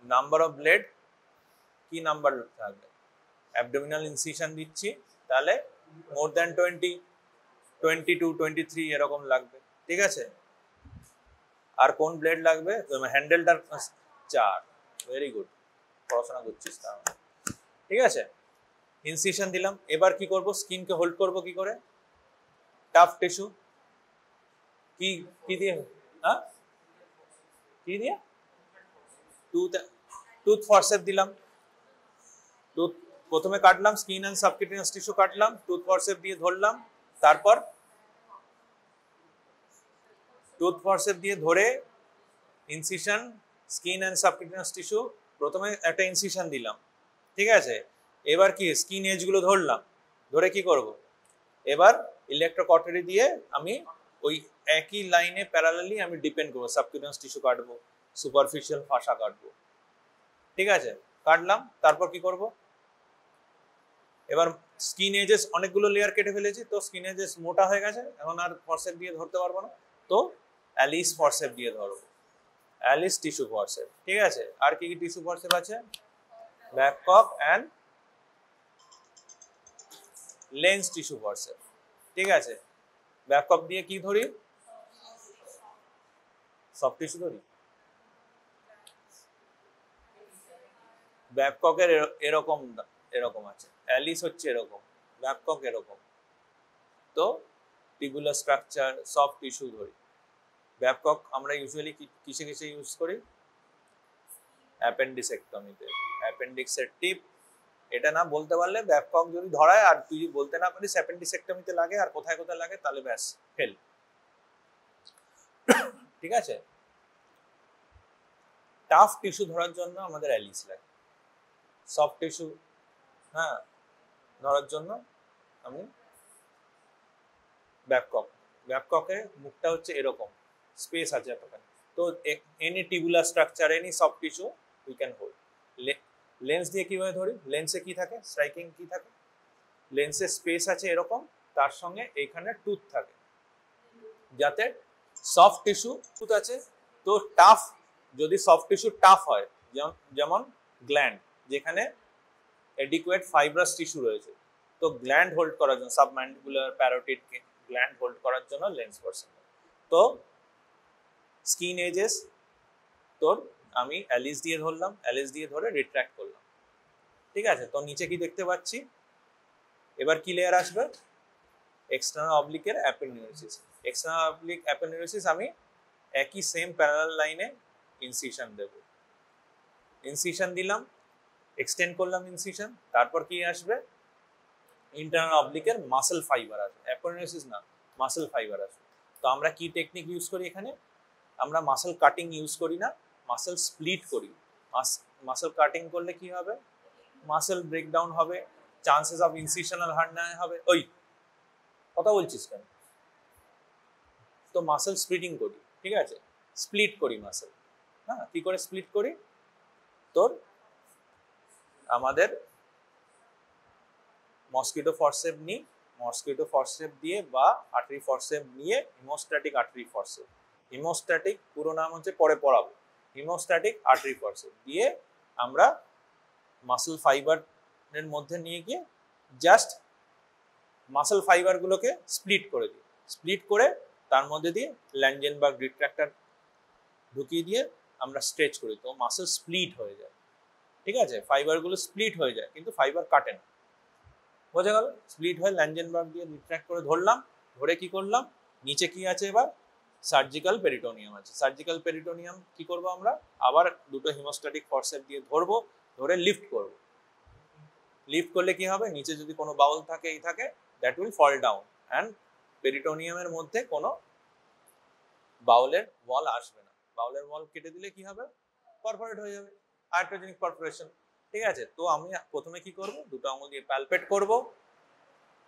নাম্বার অফ ব্লেড কি নাম্বার থাকবে? অ্যাবডোমিনাল ইনসিশন দিচ্ছি তাহলে মোর দ্যান 20, 22, 23 এরকম লাগবে, ঠিক আছে? আর কোন ব্লেড লাগবে? হ্যান্ডেলটার 4। ভেরি গুড, পড়াশোনা করছিস তাহলে, ঠিক আছে? ইনসিশন দিলাম, এবার কি করব? স্কিনকে হোল্ড করব কি করে? Tough tissue. কি দিয়ে? হ্যাঁ, কি দিয়ে? টুথ ফরসেপ দিলাম, প্রথমে কাটলাম স্কিন অ্যান্ড সাবকিউটেনিয়াস টিস্যু কাটলাম, টুথ ফরসেপ দিয়ে ধরলাম, তারপর টুথ ফরসেপ দিয়ে ধরে incision skin and subcutaneous tissue, প্রথমে একটা ইনসিশন দিলাম, ঠিক আছে। এবার কি স্কিন এজ গুলো ধরলাম, ধরে কি করব, এবার ইলেকট্রোকটারি দিয়ে আমি ওই একই লাইনে প্যারালালি আমি ডিপেন্ড করবো, সাবকিউটেনিয়াস টিস্যু কাটবো, সুপারফিশিয়াল ফাসা কাটবো, ঠিক আছে। কাটলাম, তারপর কি করব, এবার স্কিন এজেস অনেকগুলো লেয়ার কেটে ফেলেছি, তো স্কিন এজেস মোটা হয়ে গেছে, এখন আর ফরসেপ দিয়ে ধরতে পারবো না, তো অ্যালিস ফরসেপ দিয়ে ধরবো, অ্যালিস টিস্যু ফরসেপ, ঠিক আছে। আর কি কি টিস্যু ফরসেপ আছে, ব্যাবকক অ্যান্ড লেন্স টিস্যু ফরসেপ, ঠিক আছে। ব্যাবকক দিয়ে কি ধরি, সব টিস্যু ধরি, ব্যাবককের এরকম এরকম আছে, অ্যালিস হচ্ছে এরকম, ব্যাবকক এরকম, তো টিবুলার স্ট্রাকচার সফট টিস্যু ধরি। ব্যাবকক আমরা ইউজুয়ালি কিসে কিসে ইউজ করি, অ্যাপেন্ডিসেক্টমিতে, অ্যাপেন্ডিক্সের টিপ, এটা না বলতে পারলে ব্যাবকক যদি ধরায় আর তুই বলতে না পারিস অ্যাপেন্ডিসেক্টমিতে লাগে আর কোথায় কোথায় লাগে, তাহলে ব্যাস ফেল, ঠিক আছে। টাফ টিস্যু ধরার জন্য আমাদের অ্যালিস লাগে, সফট টিস্যু হ্যাঁ ধরার জন্য আমি ব্যাবকক, ব্যাবককের মুখটা হচ্ছে এরকম, স্পেস আছে এতখানি, তো any tubular structure any soft tissue we can hold. Lens দিয়ে কিভাবে ধরি, লেন্সে কি থাকে, স্ট্রাইকিং কি থাকে, লেন্সে স্পেস আছে এরকম, তার সঙ্গে এইখানে টুথ থাকে, যাতে সফট টিস্যু টুথ আছে, তো টাফ, যদি সফট টিস্যু টাফ হয়, যেমন গ্ল্যান্ড, যেখানে এডিকুয়েট ফাইব্রাস টিস্যু রয়েছে, তো গ্ল্যান্ড হোল্ড করার জন্য, সাবম্যান্ডিবুলার প্যারোটিড গ্ল্যান্ড হোল্ড করার জন্য লেন্স ফরসেপ। তো স্কিন এজেস তোর আমি অ্যালিস দিয়ে ধরলাম, অ্যালিস দিয়ে ধরে রিট্র্যাক্ট করলাম, ঠিক আছে। তো নিচে কি দেখতে পাচ্ছি, এবার কি লেয়ার আসবে, এক্সটার্নাল অবলিকের অ্যাপেন্ডিসিস, এক্সটার্নাল অবলিক অ্যাপেন্ডিসিস আমি একই সেম প্যারালাল লাইনে ইনসিশন দেব, ইনসিশন দিলাম, এক্সটেন্ড করলাম ইনসিশন, তারপর কি আসবে, ইন্টারনাল অবলিকের মাসল ফাইবার আসবে, অ্যাপেন্ডিসিস না মাসল ফাইবার আসবে। তো আমরা কি টেকনিক ইউজ করি এখানে, আমরা মাসল কাটিং ইউজ করি না, মাসল স্প্লিট করি। মাসল কাটিং করলে কি হবে, মাসল ব্রেকডাউন হবে, চান্সেস অফ ইনসিশনাল হার্নিয়া হবে, ওই কথা বলছিস কেন, তো মাসল স্প্লিটিং করি, ঠিক আছে, স্প্লিট করি মাসল, হ্যাঁ কি করে স্প্লিট করি, তোর আমাদের মসকিটো ফরসেপ নিই, মসকিটো ফরসেপ দিয়ে বা আর্টারি ফরসেপ নিয়ে, হিমোস্ট্যাটিক আর্টারি ফরসেপ, হিমোস্ট্যাটিক পুরো নাম হচ্ছে পরে পড়াবো, হিমোস্ট্যাটিক আর্টারি ফরসেপ দিয়ে আমরা মাসল ফাইবারের মধ্যে নিয়ে গিয়ে জাস্ট মাসল ফাইবারগুলোকে স্প্লিট করে দিই, স্প্লিট করে তার মধ্যে দিয়ে ল্যাঞ্জেনবার্গ রিট্র্যাক্টর ঢুকিয়ে দিয়ে আমরা স্ট্রেচ করি, তো মাসল স্প্লিট হয়ে যায়, ঠিক আছে, ফাইবারগুলো স্প্লিট হয়ে যায় কিন্তু ফাইবার কাটে না, বোঝা গেল, স্প্লিট হয়ে ল্যাঞ্জেনবার্গ দিয়ে রিট্র্যাক্ট করে ধরলাম, ধরে কি করলাম, নিচে কি আছে, এবার সার্জিক্যাল পেরিটোনিয়াম আছে, সার্জিক্যাল পেরিটোনিয়াম কি করব আমরা, আবার দুটো হিমোস্ট্যাটিক ফরসেপ দিয়ে ধরবো, ধরে লিফট করব, লিফট করলে কি হবে, নিচে যদি কোনো বাউল থাকে এই থাকে, that will fall down and পেরিটোনিয়ামের মধ্যে কোনো বাউলের ওয়াল আসবে না, বাউলের ওয়াল কেটে দিলে কি হবে, পারফোরেট হয়ে যাবে, আর্টারোজেনিক পারফোরেশন, ঠিক আছে। তো আমি প্রথমে কি করব, দুটো আঙুল দিয়ে প্যালপেট করব,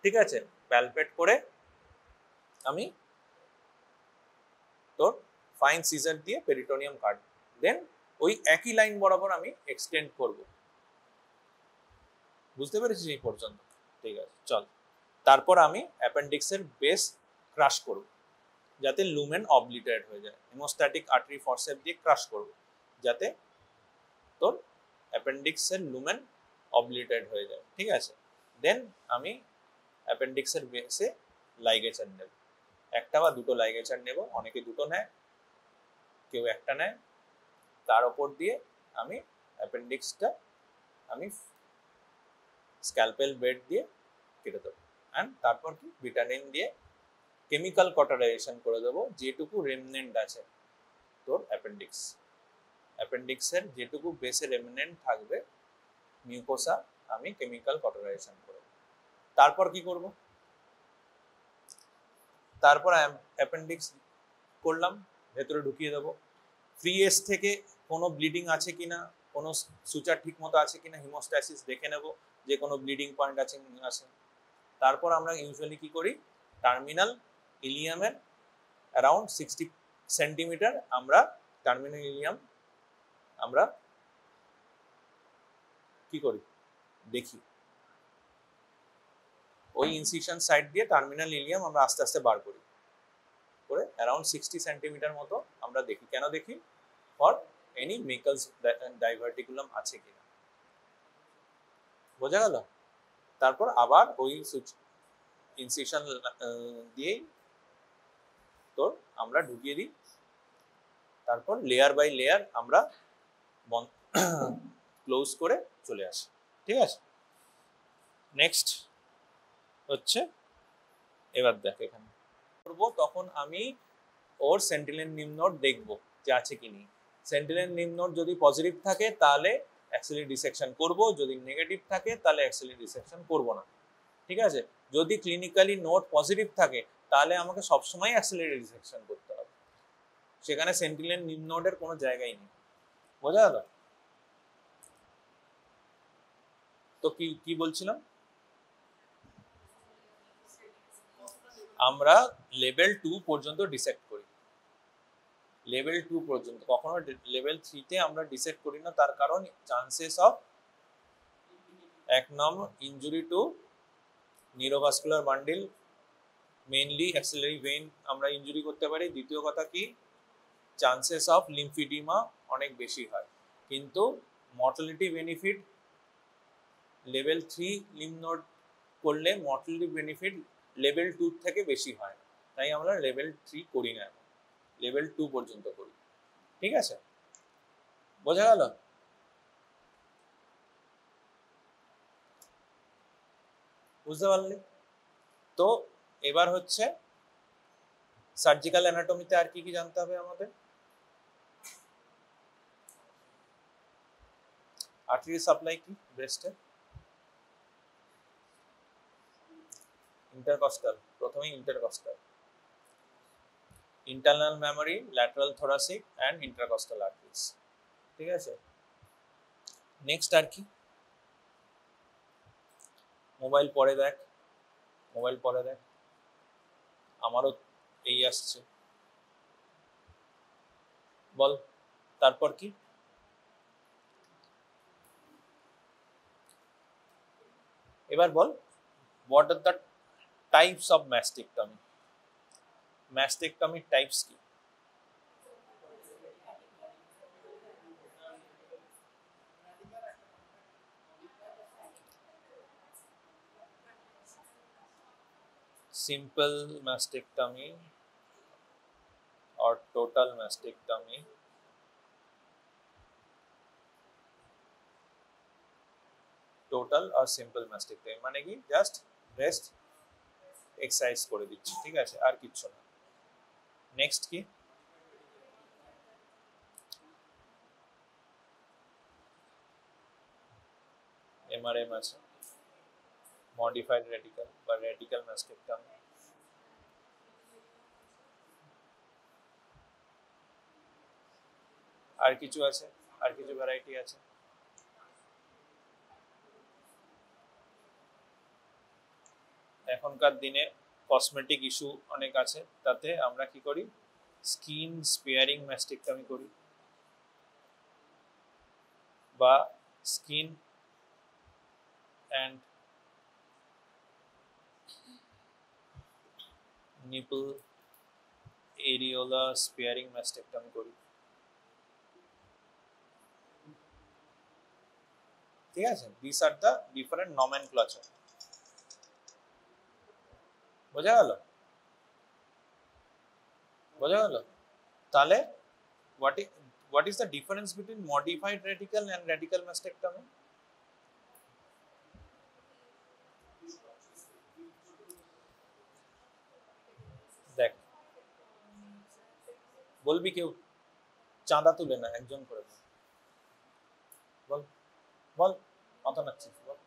ঠিক আছে, প্যালপেট করে আমি তোর ফাইন সিজার দিয়ে পেরিটোনিয়াম কাটব, দেন ওই একই লাইন বরাবর আমি এক্সটেন্ড করব, বুঝতে পেরেছিস এই পর্যন্ত, ঠিক আছে চল। তারপর আমি অ্যাপেন্ডিক্সের বেস ক্রাশ করব, যাতে লুমেন অবলিটারেট হয়ে যায়, হিমোস্ট্যাটিক আর্টারি ফরসেপ দিয়ে ক্রাশ করব, যাতে তোর অ্যাপেন্ডিক্সের লুমেন অবলিটারেট হয়ে যায়, ঠিক আছে। দেন আমি অ্যাপেন্ডিক্সের বেসে লাইগেচার নেব, একটা বা দুটো লাইগেচার নেব, অনেকে দুটো নেয়, কেউ একটা নেয়, তার উপর দিয়ে আমি অ্যাপেন্ডিক্সটা আমি স্ক্যালপেল ব্লেড দিয়ে কেটে দেবো, অ্যান্ড তারপর কি ভিটামিন দিয়ে কেমিক্যাল কটারাইজেশন করে দেবো, যেটুকু রেমনেন্ট আছে তোর অ্যাপেন্ডিক্সের যেটুকু বেসে রেমনেন্ট থাকবে মিউকোসা আমি কেমিক্যাল কটোরাইজেশন করব। তারপর কি করব? তারপর অ্যাপেন্ডিক্স করলাম, ভেতরে ঢুকিয়ে দেবো। ফ্রি এস থেকে কোনো ব্লিডিং আছে কিনা, কোনো সুচার ঠিক মতো আছে কিনা, হিমোস্ট্যাসিস দেখে নেব যে কোনো ব্লিডিং পয়েন্ট আছে আছে। তারপর আমরা ইউজুয়ালি কি করি, টার্মিনাল ইলিয়ামের অ্যারাউন্ড 60 সেন্টিমিটার আমরা টার্মিনাল ইলিয়াম আমরা কি করি দেখি, ওই ইনসিশন সাইড দিয়ে টার্মিনাল ইলিয়াম আমরা আস্তে আস্তে বার করি করে অ্যারাউন্ড 60 সেন্টিমিটার মতো আমরা দেখি। কেন দেখি? ফর এনি মেকালস ডাইভার্টিকুলাম আছে কিনা। বোঝা গেল? তারপর আবার ওই ইনসিশন দিয়ে তোর আমরা ঢুকিয়ে দিই। তারপর লেয়ার বাই লেয়ার আমরা ক্লোজ করে চলে আসি। ঠিক আছে? নেক্সট হচ্ছে, এবার দেখ এখানে করবো, তখন আমি ওর সেন্টিনেল নিম্ন নোড দেখবো যে আছে কি নেই। সেন্টিনেল নিম্ন নোড যদি পজিটিভ থাকে তাহলে অ্যাক্সিলারি ডিসেকশন করব, যদি নেগেটিভ থাকে তাহলে অ্যাক্সিলারি ডিসেকশন করব না। ঠিক আছে? যদি ক্লিনিক্যালি নোড পজিটিভ থাকে তাহলে আমাকে সবসময় অ্যাক্সিলারি ডিসেকশন করতে হবে, সেখানে সেন্টিনেল নিম্ন নোডের কোনো জায়গাই নেই। বোঝা গেল? তো কি কি বলছিলাম, আমরা লেভেল 2 পর্যন্ত ডিসেক্ট করি, লেভেল 2 পর্যন্ত, কখনো লেভেল 3 তে আমরা ডিসেক্ট করি না। তার কারণ চান্সেস অফ, এক নম্বর injury to neurovascular bundle, mainly axillary vein আমরা ইনজুরি করতে পারি। দ্বিতীয় কথা কি, চান্সেস অফ লিম্ফিডিমা অনেক বেশি হয়। কিন্তু mortality benefit level 3 lymph node করলে মর্টালিটি বেনিফিট লেভেল 2 থেকে বেশি হয়, তাই আমরা লেভেল 3 করি না, লেভেল 2 পর্যন্ত করি। ঠিক আছে? বোঝা গেল? বুঝতে পারলে? তো এবার হচ্ছে সার্জিক্যাল অ্যানাটমিতে আর কি কি জানতে হবে আমাদের। আর্টারি সাপ্লাই কি ব্রেস্টে? ইন্টারকস্টাল, প্রথমে intercostal, internal memory, lateral thoracic and intercostal arteries. ঠিক আছে? নেক্সট আর কি, মোবাইল পরে দেখ, মোবাইল পরে দেখ, আমারও এই আসছে, বল তারপর কি। এবার বল, what are the types of mastectomy? Mastectomy types কি? Simple mastectomy or total mastectomy, total আর সিম্পল ম্যাস্টেক্টমি মানে কি, জাস্ট ব্রেস্ট এক্সারসাইজ করে দিচ্ছি, ঠিক আছে, আর কিচ্ছু না। নেক্সট কি, এমআরএম আছে, মডিফাইড রেডিক্যাল বা রেডিক্যাল ম্যাস্টেক্টমি, আর কিছু আছে, আর কিছু ভ্যারাইটি আছে। এখনকার দিনে কসমেটিক ইস্যু অনেক আছে, তাতে আমরা কি করি, স্কিন স্পেয়ারিং ম্যাস্টেক্টমি করি, বা skin and nipple areola sparing mastectomy করি। ঠিক আছে? This are the different nomenclature. বোঝা গেল? বোঝা গেল? তাহলে what is the difference between modified radical and radical mastectomy? দেখ, বলবি কেউ, চাঁদা তুলে না, একজন করে বল, বল মাথা নাচ্ছিস, বল।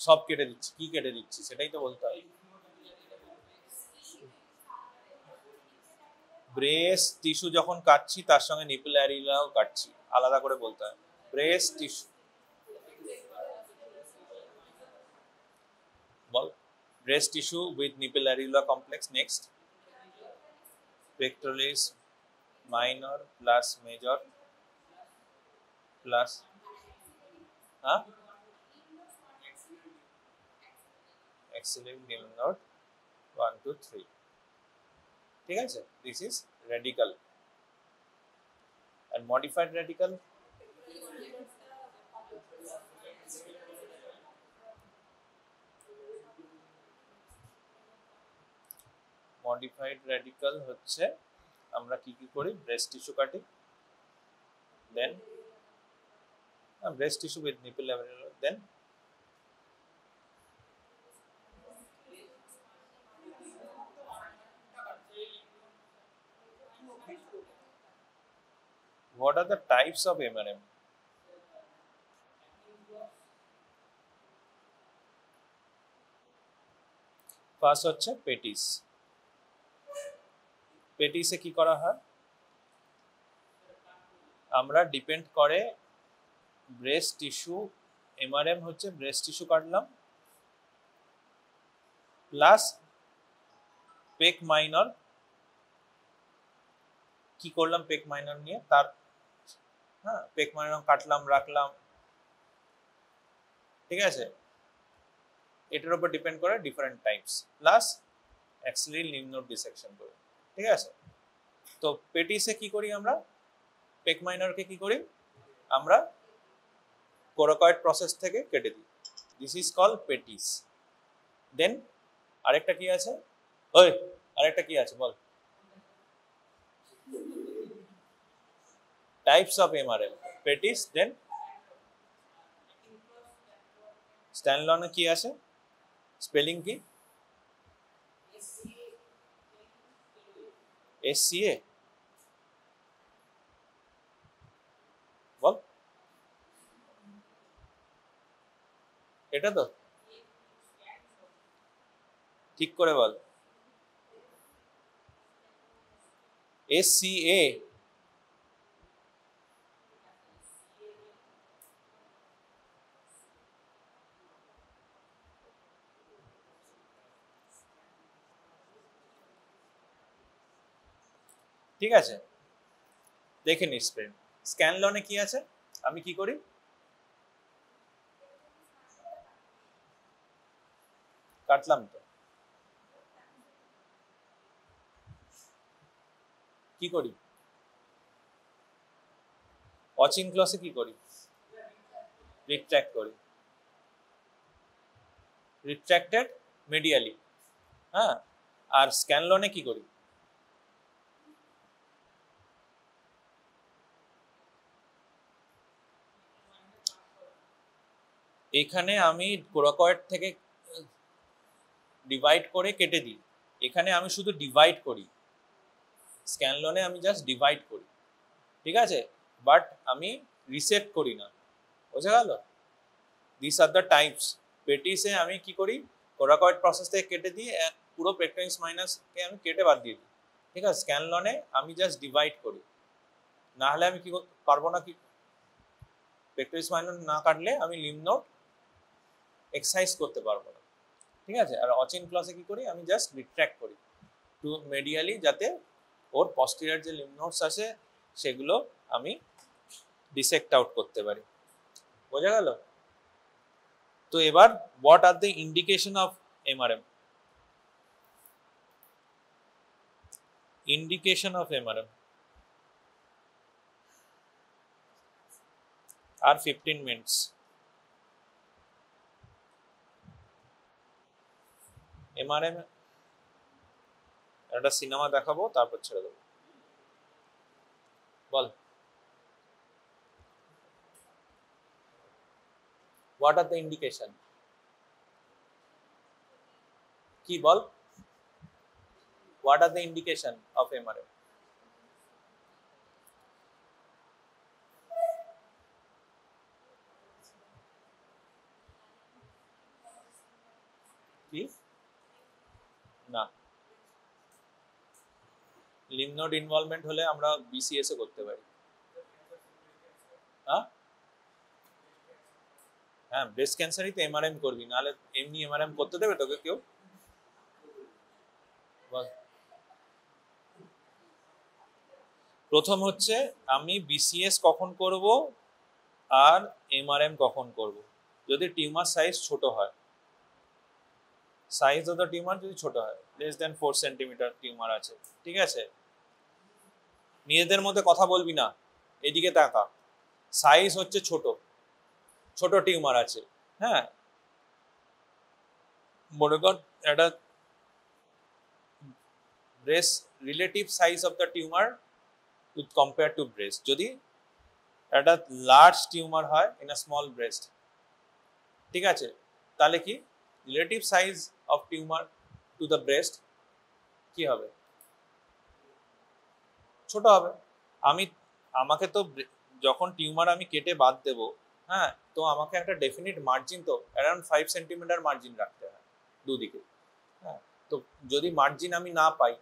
সব কেটে দিচ্ছি, কি কেটে দিচ্ছি সেটাই তো বলতে হবে। ব্রেস্ট টিস্যু যখন কাটছি তার সঙ্গে নিপল অ্যারিলাও কাটছি, আলাদা করে বলতে হয়। ব্রেস্ট টিস্যু বল, breast tissue with nipple areola complex. Next, pectoralis minor plus major plus axillary lymph node 1 to 3, ঠিক আছে? This is radical. And modified radical, modified radical হচ্ছে আমরা কি কি করি, ব্রেস্ট টিস্যু কাটি, দেন breast tissue with nipple areola, then what are the types of MRM? First হচ্ছে পেটিস। পেটিসে কি করা হয়, আমরা ডিপেন্ড করে ব্রেস্ট টিস্যু, এমআরএম হচ্ছে ব্রেস্ট টিস্যু কাটলাম প্লাস পেক মাইনর, কি করলাম পেক মাইনর নিয়ে, তার পেক মাইনর কাটলাম রাখলাম, ঠিক আছে? এটার উপর ডিপেন্ড করে different types, plus axillary lymph node dissection করে, ঠিক আছে? তো পেটিসে কি করি আমরা, পেক মাইনরকে কি করি আমরা কোরাকয়েড প্রসেস থেকে কেটে দিই, দিস ইজ কল পেটিস। দেন আরেকটা কি আছে, ওই আরেকটা কি আছে বল, টাইপস অফ এমআরএম, পেটিস, দেন স্ট্যানলনে কি আছে, স্পেলিং কি, SCA বল, এটা তো ঠিক করে বল, SCA, ঠিক আছে? দেখে নিস। স্ক্যানলনে কি আছে, আমি কি করি, কাটলাম তো, কি করি, ওয়াচিং ক্লসে কি করি, রিট্র্যাক্ট করি, রিট্র্যাক্টেড মিডিয়ালি, আর স্ক্যানলনে কি করি, এখানে আমি কোরাকয়েড থেকে ডিভাইড করে কেটে দিই, এখানে আমি শুধু ডিভাইড করি, স্ক্যানলনে আমি জাস্ট ডিভাইড করি, ঠিক আছে? বাট আমি রিসেট করি না, বোঝা গেল? This are the types. পেটিসে আমি কি করি, কোরাকয়েড প্রসেস থেকে কেটে দিই, পুরো পেক্টোরিস মাইনাসকে আমি কেটে বাদ দিয়ে দিই, ঠিক আছে? স্ক্যানলনে আমি জাস্ট ডিভাইড করি, না হলে আমি কি পারবো না, কি পেক্টোরিস মাইনাস না কাটলে আমি লিম্ফ নোড এক্সারসাইজ করতে পারবো না, ঠিক আছে? আর অচিন ক্লসে কি করি, আমি জাস্ট রিট্র্যাক্ট করি টু মেডিয়ালি, যাতে ওর পস্টেরিয়র যে লিম্ফ নোডস আছে সেগুলো আমি ডিসেক্ট আউট করতে পারি, বোঝা গেল? তো এবার what are the indication of MRM, indication of MRM, আর 15 মিনিটস, এমআরএম একটা সিনেমা দেখাবো তারপর ছেড়ে দেবো, বল হোয়াট আর দ্য ইন্ডিকেশন, কি বল, what are the indication of MRM? কি না, লিম্ফ নোড ইনভলভমেন্ট হলে আমরা বিসিএস এ করতে পারি। হ্যাঁ হ্যাঁ, ব্রেস্ট ক্যান্সারই তো এমআরএম করবি, নাহলে এমনি এমআরএম করতে দেবে তোকে কেউ? প্রথম হচ্ছে আমি বিসিএস কখন করব আর এমআরএম কখন করব। যদি টিউমার সাইজ ছোট হয়, সাইজ অফ দ্য টিউমার যদি ছোট হয়, লেস দেন 4 সেন্টিমিটার টিউমার আছে, ঠিক আছে, নিজেদের মধ্যে কথা বলবি না, এদিকে তাকা, সাইজ হচ্ছে ছোট, ছোট টিউমার আছে, হ্যাঁ, মনে কর একটা breast relative size of the tumour with compare to breast, যদি একটা লার্জ টিউমার হয় ইন আ স্মল ব্রেস্ট, ঠিক আছে, তাহলে কি relative size of tumour to the breast কি হবে, ছোট হবে। আমাকে তো যখন টিউমার আমি কেটে বাদ দেব, হ্যাঁ, তো আমাকে একটা ডেফিনিট মার্জিন, তো অ্যারাউন্ড 5 সেন্টিমিটার মার্জিন রাখতে হয় দুদিকে, হ্যাঁ, তো যদি মার্জিন আমি না পাই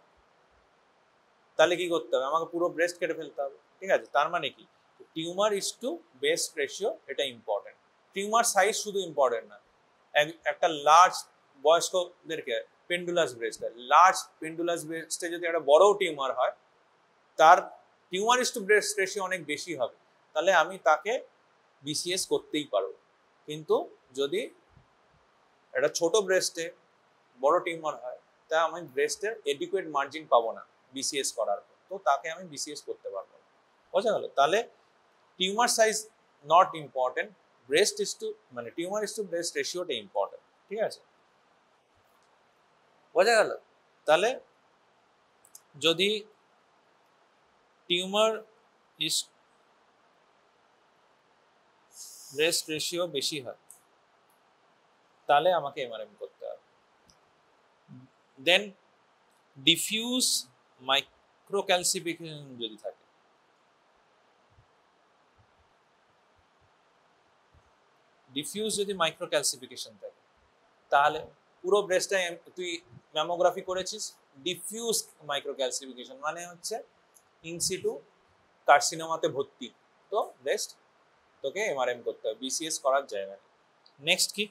তাহলে কি করতে হবে, আমাকে পুরো ব্রেস্ট কেটে ফেলতে হবে, ঠিক আছে। তার মানে কি, tumour is to breast ratio, এটা ইম্পর্টেন্ট। টিউমার সাইজ শুধু ইম্পর্টেন্ট না, একটা লার্জ বয়স্কদেরকে পেন্ডুলাস ব্রেস্ট, লার্জ পেন্ডুলাস ব্রেস্টে যদি একটা বড় টিউমার হয়, তার tumour is to breast ratio অনেক বেশি হবে, তাহলে আমি তাকে বিসিএস করতেই পারবো। কিন্তু যদি একটা ছোট ব্রেস্টে বড় টিউমার হয়, তা আমি ব্রেস্টের এডিকুয়েট মার্জিন পাবো না বিসিএস করার পর, তো তাকে আমি বিসিএস করতে পারবো না, বোঝা গেল। তাহলে tumour size not important, breast is to মানে টিউমার ইজ টু ব্রেস্ট রেশিওটা ইম্পর্টেন্ট, ঠিক আছে, বোঝা গেল। তাহলে যদি টিউমার ইজ ব্রেস্ট রেশিও বেশি হয়, তাহলে আমাকে এমআরএম করতে হবে। দেন ডিফিউজ মাইক্রোক্যালসিফিকেশন যদি থাকে, ডিফিউজ যদি মাইক্রোক্যালসিফিকেশন থাকে, তাহলে পুরো ব্রেস্টে তুই ম্যামোগ্রাফি করেছিস, ডিফিউজ মাইক্রোক্যালসিফিকেশন মানে হচ্ছে ইনসিটু কার্সিনোমাতে ভর্তি, তো ব্রেস্ট তোকে এমআরএম করতে হবে, বিসিএস করার জায়গা নেই। নেক্সট কি,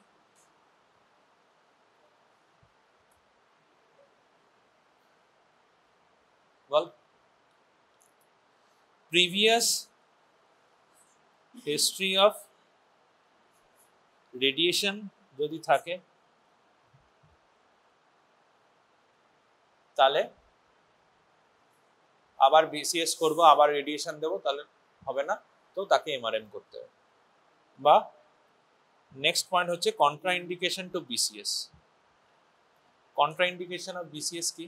বল, প্রিভিয়াস হিস্ট্রি অফ রেডিয়েশন যদি থাকে, তাহলে আবার বিসিএস করব, আবার রেডিয়েশন দেবো, তাহলে হবে না, তো তাকে এমআরএম করতে হবে। বা নেক্সট পয়েন্ট হচ্ছে contraindication to BCS. Contraindication of BCS কি,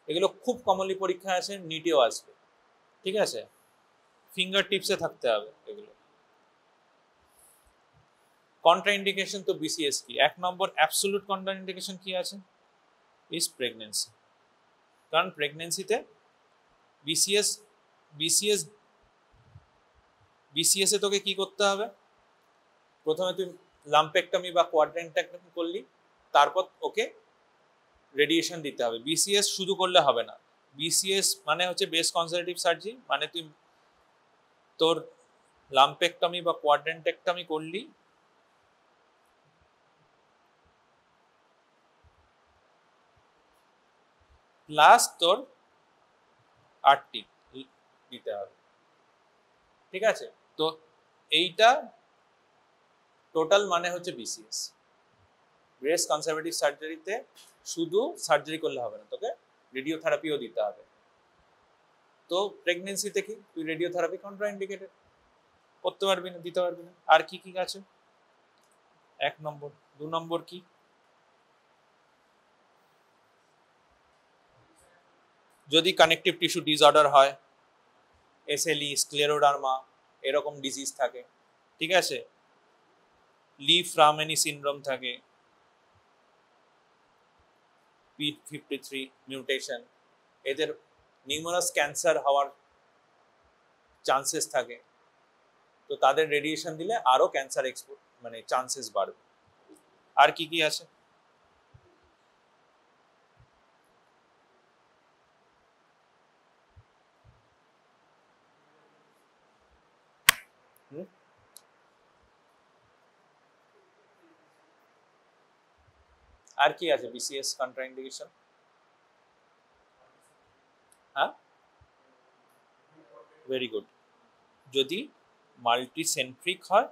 এগুলো খুব কমনলি পরীক্ষায় আসে, নিটেও আসবে, ঠিক আছে, ফিঙ্গার টিপসে থাকতে হবে এগুলো। কন্ট্রাইন্ডিকেশন টু বিসিএস কি, 1 নম্বর অ্যাবসলিউট কন্ট্রাইন্ডিকেশন কি আছে, ইজ প্রেগনেন্সি। কারণ প্রেগনেন্সিতে বিসিএস বিসিএস বিসিএস এ তোকে কি করতে হবে, প্রথমে তুই লাম্পেক্টমি বা কোয়াড্রেন্টেক্টমি করলি, তারপর ওকে রেডিয়েশন দিতে হবে। বিসিএস শুধু করলে হবে না, বিসিএস মানে হচ্ছে বেস্ট কনজারভেটিভ সার্জারি, মানে তুই তোর লাম্পেক্টমি বা কোয়াড্রেন্টেক্টমি করলি, প্লাস তোর আরটি দিতে হবে, ঠিক আছে। তো এইটা টোটাল মানে হচ্ছে বিসিএস। ব্রেস্ট কনজারভেটিভ সার্জারিতে শুধু সার্জারি করলে হবে না, তোকে রেডিওথেরাপিও দিতে হবে। তো প্রেগনেন্সিতে কি তুই রেডিওথেরাপি কন্ট্রাইন্ডিকেটেড, করতে পারবি না, দিতে পারবি না। আর কি কি আছে, 1 নম্বর। 2 নম্বর কি, যদি কানেকটিভ টিস্যু ডিসঅর্ডার হয়, এসএলই, স্ক্লেরোডার্মা এরকম ডিজিজ থাকে, ঠিক আছে, লি-ফ্রামেনি সিনড্রোম থাকে, P53 মিউটেশন, এদের নিউমারাস ক্যান্সার হওয়ার চান্সেস থাকে, তো তাদের রেডিয়েশন দিলে আরো ক্যান্সার এক্সপোর্ট মানে চান্সেস বাড়বে। আর কি কি আছে, আর কি আছে বিসিএস কন্ট্রাইন্ডিকেশন? হ্যাঁ, ভেরি গুড। যদি মাল্টিসেন্ট্রিক হয়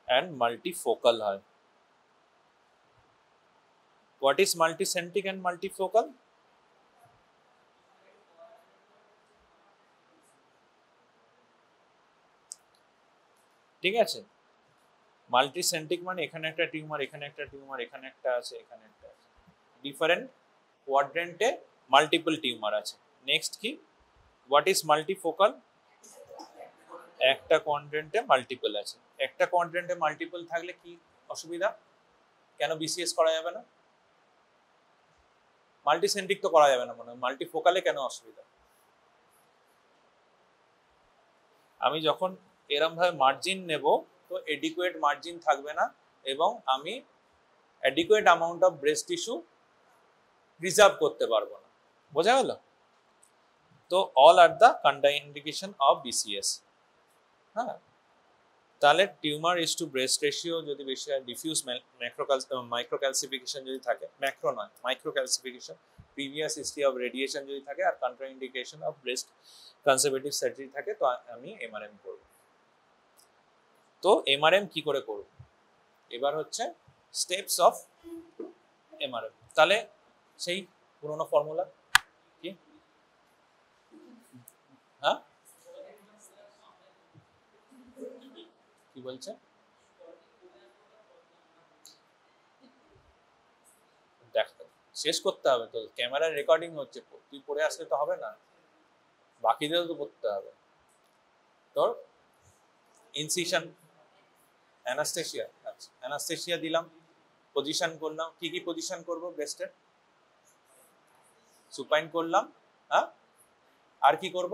and multifocal হয়। What is multicentric and multifocal? ঠিক আছে, মাল্টিসেন্ট্রিক মানে এখানে একটা টিউমার, এখানে একটা টিউমার, এখানে একটা আছে, এখানে একটা আছে, ডিফারেন্ট কোয়াড্রেন্টে মাল্টিপল টিউমার আছে। নেক্সট কি, হোয়াট ইজ মাল্টিফোকাল? একটা কোয়াড্রেন্টে মাল্টিপল আছে। একটা কোয়াড্রেন্টে মাল্টিপল থাকলে কি অসুবিধা? কেন বিসিএস করা যাবে না? মাল্টিসেন্ট্রিক তো করা যাবে না মনে হয়, মাল্টিফোকালে কেন অসুবিধা? আমি যখন এরম ভাবে মার্জিন নেব তো এডিকুয়েট মার্জিন থাকবে না এবং আমি adequate amount of breast tissue reserve করতে পারবো না। বোঝা গেল? তো all are the contraindication of BCS. হ্যাঁ, তাহলে tumour is to breast ratio যদি বেশি হয়, ডিফিউজ মাইক্রোক্যালসিফিকেশন যদি থাকে, ম্যাক্রো নয় microcalcification, previous history of radiation যদি থাকে, আর contraindication of breast conservative surgery থাকে, তো আমি এমআরএম করব। তো এমআরএম কি করে করব? এবার হচ্ছে স্টেপস অফ এমআরএম। তাহলে সেই পুরোনো ফর্মুলা কি? হ্যাঁ, কি বলছে? দেখ, শেষ করতে হবে তো, ক্যামেরার রেকর্ডিং হচ্ছে, তুই পড়ে আসলে তো হবে না, বাকিদেরও তো করতে হবে। তোর ইনসিশন, অ্যানাস্থেসিয়া, আচ্ছা অ্যানাস্থেসিয়া দিলাম, পজিশন করলাম, কি কি পজিশন করব ব্রেস্টের? সুপাইন করলাম। হ্যাঁ, আর কি করব?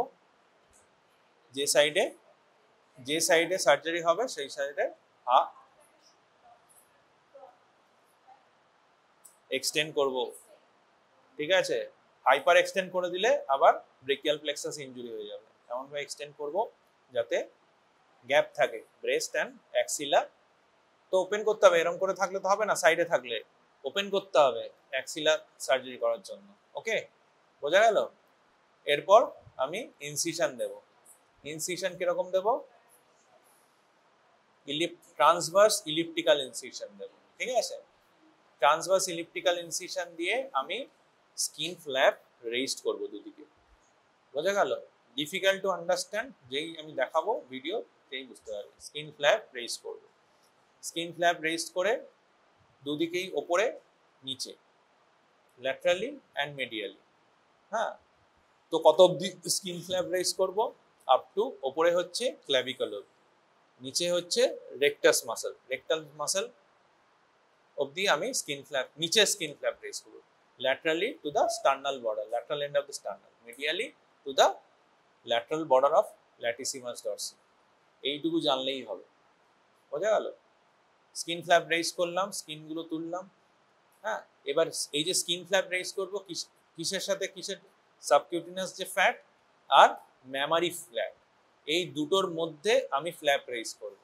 যে সাইডে সার্জারি হবে সেই সাইডে এক্সটেন্ড করব। ঠিক আছে, হাইপার এক্সটেন্ড করে দিলে আবার ব্রেকিয়াল প্লেক্সাস ইনজুরি হয়ে যাবে। এমনভাবে এক্সটেন্ড করব যাতে গ্যাপ থাকে ব্রেস্ট অ্যান্ড অ্যাক্সিলা। তো ওপেন করতে হবে, এরকম করে থাকলে তো হবে না, সাইডে থাকলে ওপেন করতে হবে অ্যাক্সিলা সার্জারি করার জন্য। ওকে, বোঝা গেল? এরপর আমি ইনসিশন দেব। ইনসিশন কিরকম দেব? ট্রান্সভার্স ইলিপ্টিক্যাল ইনসিশন দেব। ঠিক আছে, ট্রান্সভার্স ইলিপ্টিক্যাল ইনসিশন দিয়ে আমি স্কিন ফ্ল্যাপ রেইজড করব দুদিকে। বোঝা গেল? ডিফিকাল্ট টু আন্ডারস্ট্যান্ড, যেই আমি দেখাবো ভিডিও সেই বুঝতে পারবে। স্কিন ফ্ল্যাপ রেইজ করব, স্কিন ফ্ল্যাপ রেইজ করে দুদিকেই ওপরে নিচে, ল্যাটারালি অ্যান্ড মেডিয়ালি। হ্যাঁ, তো কত অবধি স্কিন ফ্ল্যাপ রেইজ করব? আপ টু ওপরে হচ্ছে ক্ল্যাভিকল, নিচে হচ্ছে রেকটাস মাসল, রেকটাল মাসল অবধি আমি স্কিন ফ্ল্যাপ, নিচে স্কিন ফ্ল্যাপ রেইজ করব। Laterally to the sternal border, lateral end of the sternal, medially to the lateral border of latissimus Dorsey. এইটুকু জানলেই হবে। বোঝা গেল? স্কিন ফ্ল্যাপ রেইজ করলাম, স্কিনগুলো তুললাম। হ্যাঁ, এবার এই যে স্কিন ফ্ল্যাপ রেইজ করবো কিসের সাথে কিসের? সাবকিউটিনাস যে ফ্যাট আর ম্যামারি ফ্ল্যাট, এই দুটোর মধ্যে আমি ফ্ল্যাপ রেইজ করব।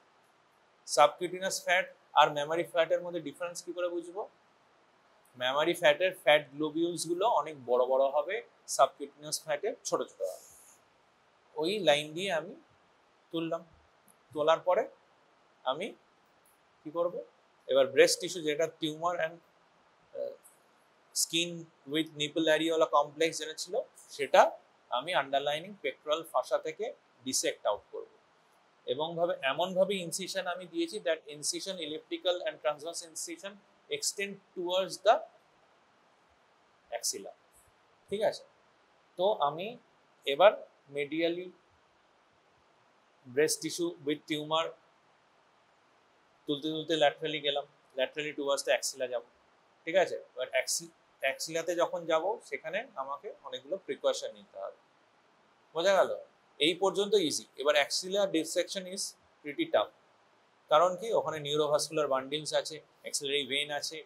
সাবকিউটিনাস ফ্যাট আর ম্যামারি ফ্যাটের মধ্যে ডিফারেন্স কি করে বুঝবো? ম্যামারি ফ্যাটের ফ্যাট গ্লোবিউলস গুলো অনেক বড় বড় হবে, সাবকিউটিনাস ফ্যাটের ছোট ছোট হবে। ওই লাইন দিয়ে আমি তুললাম, তোলার পরে আমি কি করব? এবার ব্রেস্ট টিস্যু যেটা tumour and skin with nipple areola complex যেটা ছিল, সেটা আমি আন্ডারলাইনিং পেক্টোরাল ফাসা থেকে ডিসেক্ট আউট করব। এবং এমনভাবে ইনসিশন আমি দিয়েছি that incision, elliptical and transverse incision extend towards the axilla. ঠিক আছে, তো আমি এবার medially breast tissue with tumour তুলতে তুলতে ল্যাটারালি গেলাম, ল্যাটারালি টুয়ার্ডস দ্য অ্যাক্সিলা যাব। ঠিক আছে, এবার অ্যাক্সিলাতে যখন যাব সেখানে আমাকে অনেকগুলো প্রিকশন নিতে হবে। বোঝা গেল? এই পর্যন্ত ইজি। এবার অ্যাক্সিলার ডিসেকশন ইজ প্রিটি টাফ, কারণ কি ওখানে নিউরোভাস্কুলার বান্ডিলস আছে, অ্যাক্সিলারি ভেইন আছে,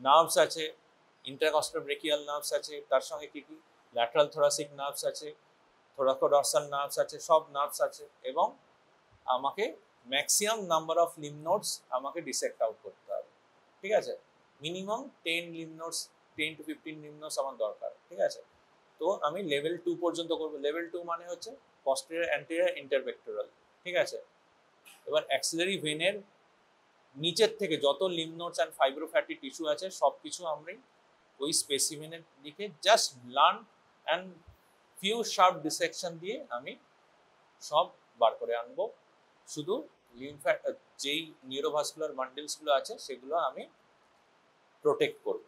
নার্ভস আছে, ইন্টারকস্টাল ব্রেকিয়াল নার্ভস আছে, তার সঙ্গে কি কি ল্যাটারাল থোরাসিক নার্ভস আছে, থোরাকোডর্সাল নার্ভস আছে, সব নার্ভস আছে, এবং আমাকে maximum number of lymph nodes আমাকে ডিসেক্ট আউট করতে হবে। ঠিক আছে, মিনিমাম 10 to 15 লিম্ফ নোডস আমার দরকার, ঠিক আছে। তো আমি লেভেল 2 পর্যন্ত করব। লেভেল 2 মানে হচ্ছে পস্টেরিয়র অ্যান্টেরিয়র ইন্টারভেক্টরাল, ঠিক আছে। এবার অ্যাক্সিলারি ভেনের নিচের থেকে যত লিম্ফ নোডস অ্যান্ড ফাইব্রোফ্যাটি টিস্যু আছে সব কিছু আমি ওই স্পেসিমেনের দিকে just blunt and few sharp dissection দিয়ে আমি সব বার করে আনবো। শুধু যেই নিউরোভাস্কুলার বান্ডেলসগুলো আছে সেগুলো আমি প্রোটেক্ট করব।